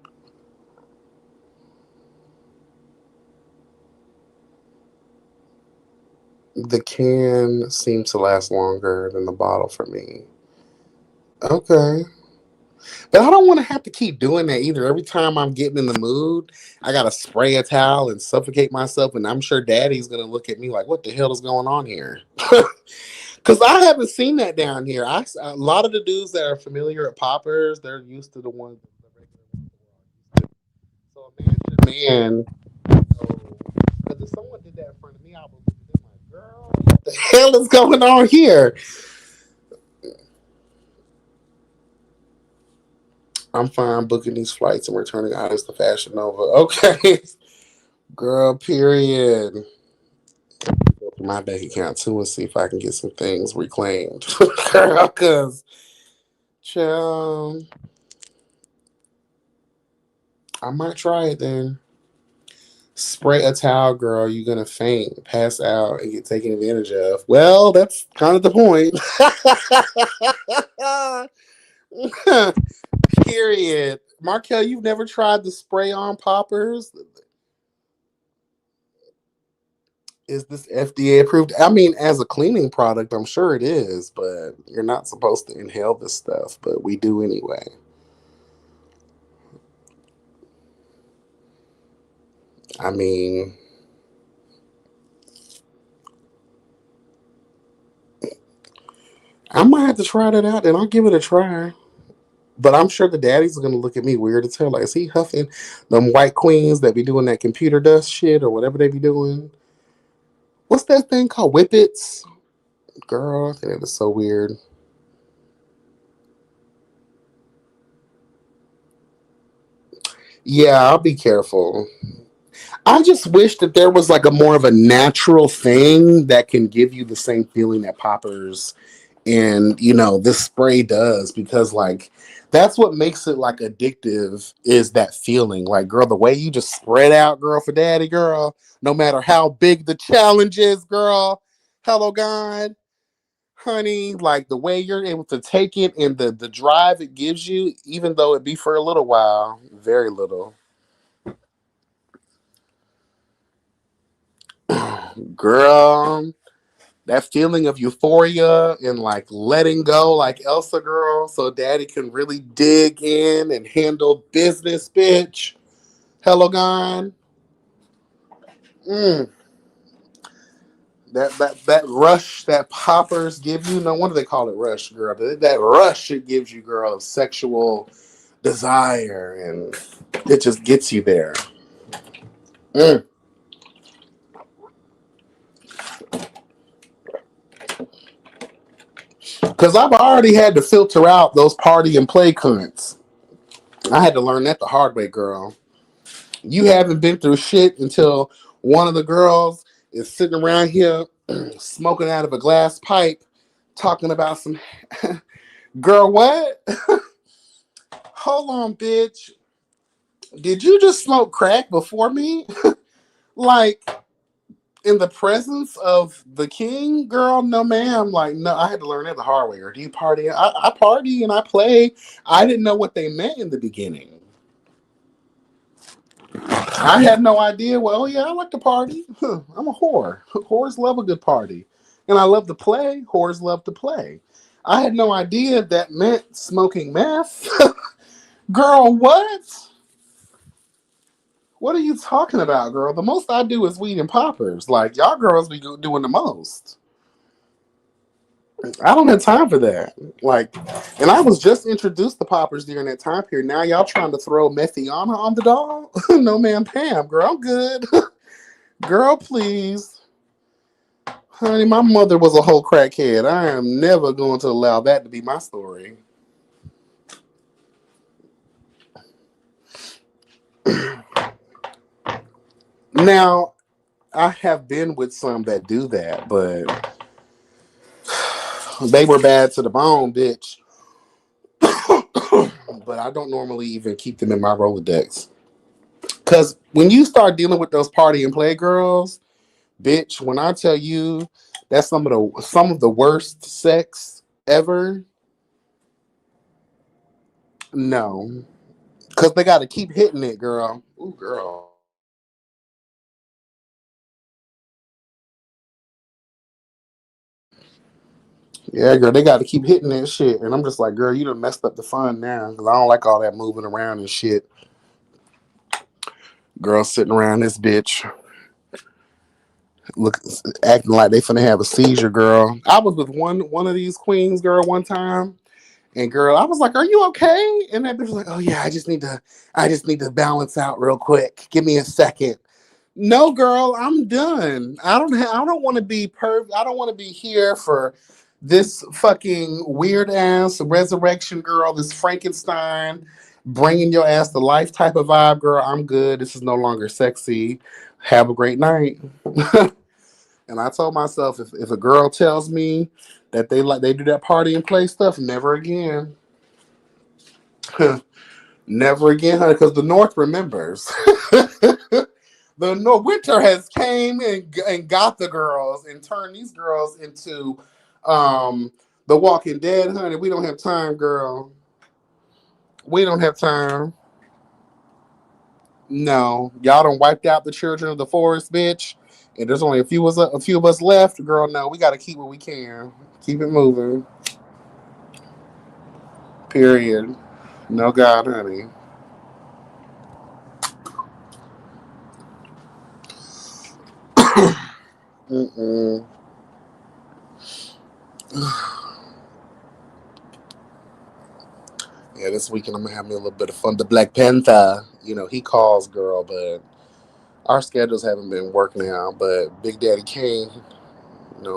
The can seems to last longer than the bottle for me. Okay. But I don't want to have to keep doing that either. Every time I'm getting in the mood, I gotta spray a towel and suffocate myself, and I'm sure Daddy's gonna look at me like, "What the hell is going on here?" Because I haven't seen that down here. A lot of the dudes that are familiar at Poppers, they're used to the ones. So imagine, man, because if someone did that in front of me, I would look at them like, "Girl, what the hell is going on here?" I'm fine booking these flights and returning items to Fashion Nova. Okay, girl. Period. Go to my bank account too and see if I can get some things reclaimed, girl. Cause, child, I might try it then. Spray a towel, girl. You're gonna faint, pass out, and get taken advantage of. Well, that's kind of the point. Period. Markel, you've never tried the spray on poppers? Is this FDA approved? I mean, as a cleaning product, I'm sure it is, but you're not supposed to inhale this stuff, but we do anyway. I mean, I might have to try that out and I'll give it a try. But I'm sure the daddies are gonna look at me weird as hell. Like, is he huffing them white queens that be doing that computer dust shit or whatever they be doing? What's that thing called? Whippets? Girl, I think that is so weird. Yeah, I'll be careful. I just wish that there was like a more of a natural thing that can give you the same feeling that poppers and this spray does, because like that's what makes it like addictive, is that feeling. Like, girl, the way you just spread out, girl, for daddy, girl, no matter how big the challenge is, girl. Hello, God, honey, like the way you're able to take it and the drive it gives you, even though it be for a little while, very little. Girl, that feeling of euphoria and like letting go, like Elsa, girl, so daddy can really dig in and handle business, bitch. Hello, God. Mm. That rush that poppers give you. No wonder they call it rush, girl. That rush it gives you, girl, of sexual desire, and it just gets you there. Mm. Because I've already had to filter out those party and play cunts. I had to learn that the hard way, girl. You haven't been through shit until one of the girls is sitting around here smoking out of a glass pipe, talking about some girl. What? Hold on, bitch. Did you just smoke crack before me? Like in the presence of the king, girl? No, ma'am. Like, no, I had to learn that the hard way. Or do you party? I party and I play. I didn't know what they meant in the beginning. I had no idea. Well, yeah, I like to party. I'm a whore. Whores love a good party. And I love to play. Whores love to play. I had no idea that meant smoking meth. Girl, what? What are you talking about, girl? The most I do is weed and poppers. Like, y'all girls be doing the most. I don't have time for that. Like, and I was just introduced to poppers during that time period. Now y'all trying to throw Methiana on the dog? No, man, Pam, girl, I'm good. Girl, please. Honey, my mother was a whole crackhead. I am never going to allow that to be my story. Now, I have been with some that do that, but they were bad to the bone, bitch. But I don't normally even keep them in my Rolodex. Because when you start dealing with those party and play girls, bitch, when I tell you that's some of the worst sex ever, no. Because they got to keep hitting it, girl. Ooh, girl. Yeah, girl, they got to keep hitting that shit. And I'm just like, girl, you done messed up the fun now. Because I don't like all that moving around and shit. Girls sitting around this bitch, look, acting like they finna have a seizure, girl. I was with one of these queens, girl, one time. And girl, I was like, "Are you okay?" And that bitch was like, "Oh yeah, I just need to balance out real quick. Give me a second." No, girl, I'm done. I don't want to be I don't want to be here for this fucking weird ass resurrection, girl. This Frankenstein bringing your ass to life type of vibe, girl. I'm good. This is no longer sexy. Have a great night. And I told myself, if a girl tells me that they do that party and play stuff, never again. Never again, honey, because the North remembers. The North winter has came and got the girls and turned these girls into um the Walking Dead, honey. We don't have time, girl. We don't have time. No, y'all done wiped out the children of the forest, bitch. And there's only a few of us left, girl. No, we got to keep what we can. Keep it moving. Period. No God, honey. Mm-mm. Yeah, this weekend I'm gonna have me a little bit of fun. The Black Panther, he calls, girl, but our schedules haven't been working out. But Big Daddy Kane,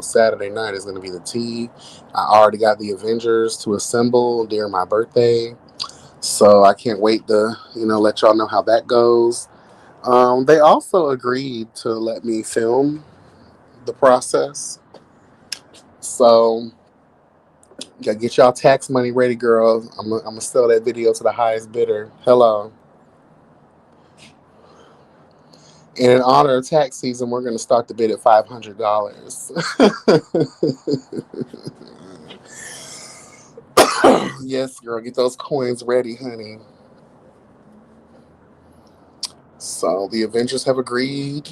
Saturday night is gonna be the tea. I already got the Avengers to assemble during my birthday, so I can't wait to, let y'all know how that goes. They also agreed to let me film the process, so gotta get y'all tax money ready, girl. I'm gonna sell that video to the highest bidder. Hello. And in honor of tax season, we're gonna start the bid at $500. Yes, girl, get those coins ready, honey. So the Avengers have agreed.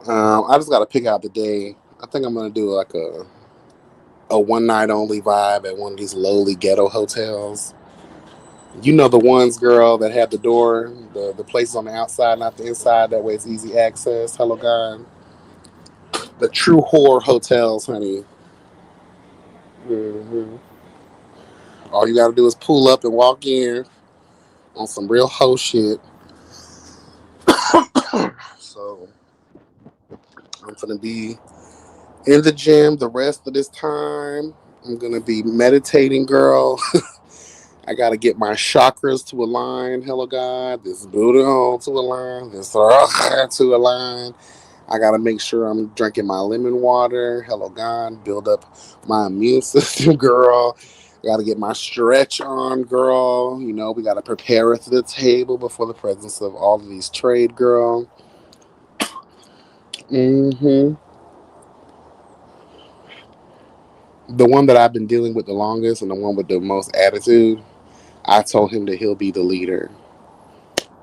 I just gotta pick out the day. I think I'm gonna do like a one night only vibe at one of these lowly ghetto hotels. You know the ones, girl, that have the door, the places on the outside, not the inside. That way it's easy access. Hello, God. The true whore hotels, honey. Hmm. All you gotta do is pull up and walk in on some real hoe shit. So I'm gonna be in the gym the rest of this time. I'm gonna be meditating, girl. I gotta get my chakras to align. Hello, God. This Buddha to align. This to align. I gotta make sure I'm drinking my lemon water. Hello, God. Build up my immune system, girl. Gotta get my stretch on, girl. We gotta prepare at the table before the presence of all of these trade, girl. Hmm. The one that I've been dealing with the longest and the one with the most attitude, I told him that he'll be the leader.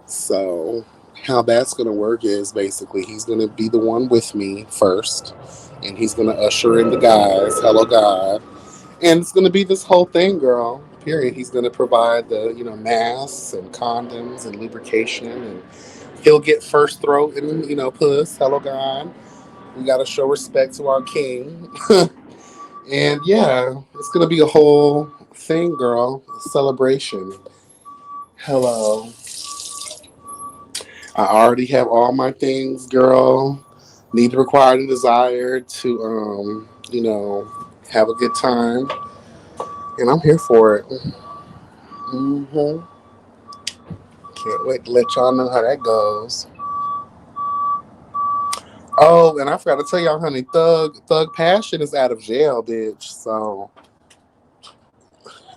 So, how that's going to work is basically he's going to be the one with me first, and he's going to usher in the guys. Hello, God. And it's going to be this whole thing, girl. Period. He's going to provide the, masks and condoms and lubrication, and he'll get first throat and, puss. Hello, God. We got to show respect to our king. And yeah, it's going to be a whole thing, girl. A celebration. Hello. I already have all my things, girl. Need, required, and desired to, have a good time. And I'm here for it. Hmm. Can't wait to let y'all know how that goes. Oh, and I forgot to tell y'all, honey, Thug Passion is out of jail, bitch. So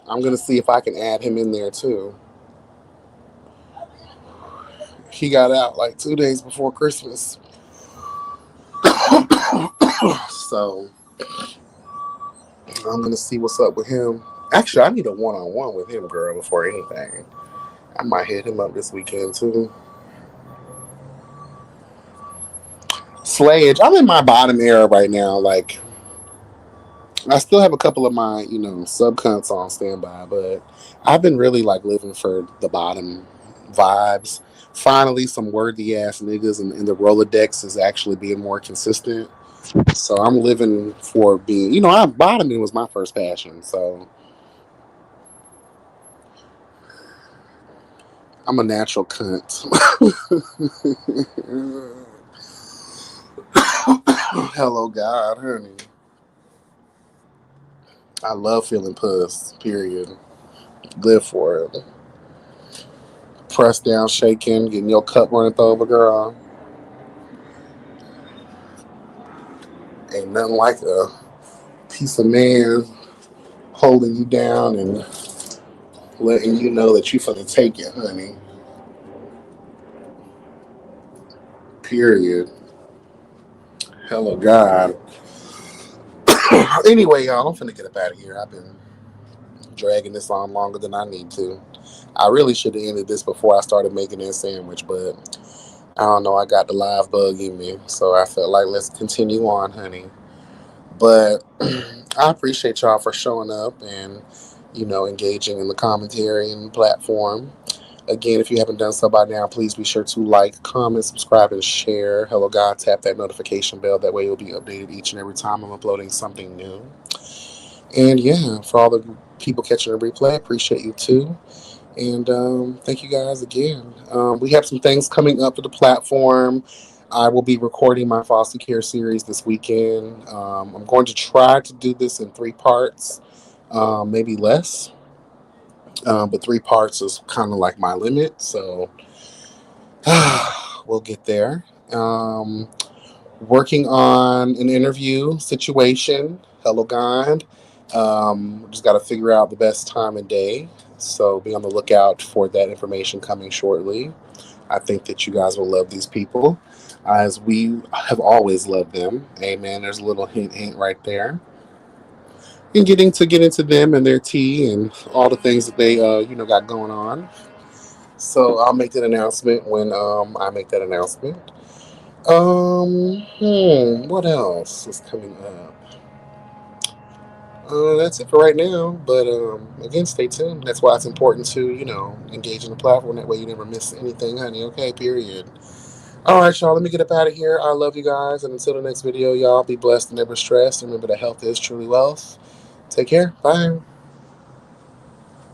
I'm gonna see if I can add him in there too. He got out like 2 days before Christmas. So I'm gonna see what's up with him. Actually, I need a one-on-one with him, girl, before anything. I might hit him up this weekend too. Slayage, I'm in my bottom era right now. Like, I still have a couple of my, subcunts on standby, but I've been really like living for the bottom vibes. Finally, some worthy ass niggas, and the Rolodex is actually being more consistent. So I'm living for being, bottoming was my first passion. So I'm a natural cunt. Hello, God, honey. I love feeling puss, period. Live for it. Press down, shaking, getting your cup running over, girl. Ain't nothing like a piece of man holding you down and letting you know that you finna take it, honey. Period. Hello, God. Anyway, y'all, I'm finna get up out of here. I've been dragging this on longer than I need to. I really should have ended this before I started making that sandwich, but I don't know. I got the live bug in me, so I felt like let's continue on, honey. But I appreciate y'all for showing up and engaging in the commentary and platform. Again, if you haven't done so by now, please be sure to like, comment, subscribe, and share. Hello, God, tap that notification bell. That way you'll be updated each and every time I'm uploading something new. And yeah, for all the people catching the replay, I appreciate you too. And thank you guys again. We have some things coming up to the platform. I will be recording my foster care series this weekend. I'm going to try to do this in 3 parts, maybe less. But 3 parts is kind of like my limit. So we'll get there. Working on an interview situation. Hello, God. Just got to figure out the best time and day. So be on the lookout for that information coming shortly. I think that you guys will love these people as we have always loved them. Amen. There's a little hint right there. And getting to get into them and their tea and all the things that they got going on. So I'll make that announcement when I make that announcement. What else is coming up? That's it for right now. But again, stay tuned. That's why it's important to, engage in the platform. That way you never miss anything, honey. Okay, period. All right, y'all. Let me get up out of here. I love you guys. And until the next video, y'all be blessed and never stressed. Remember that health is truly wealth. Take care. Bye.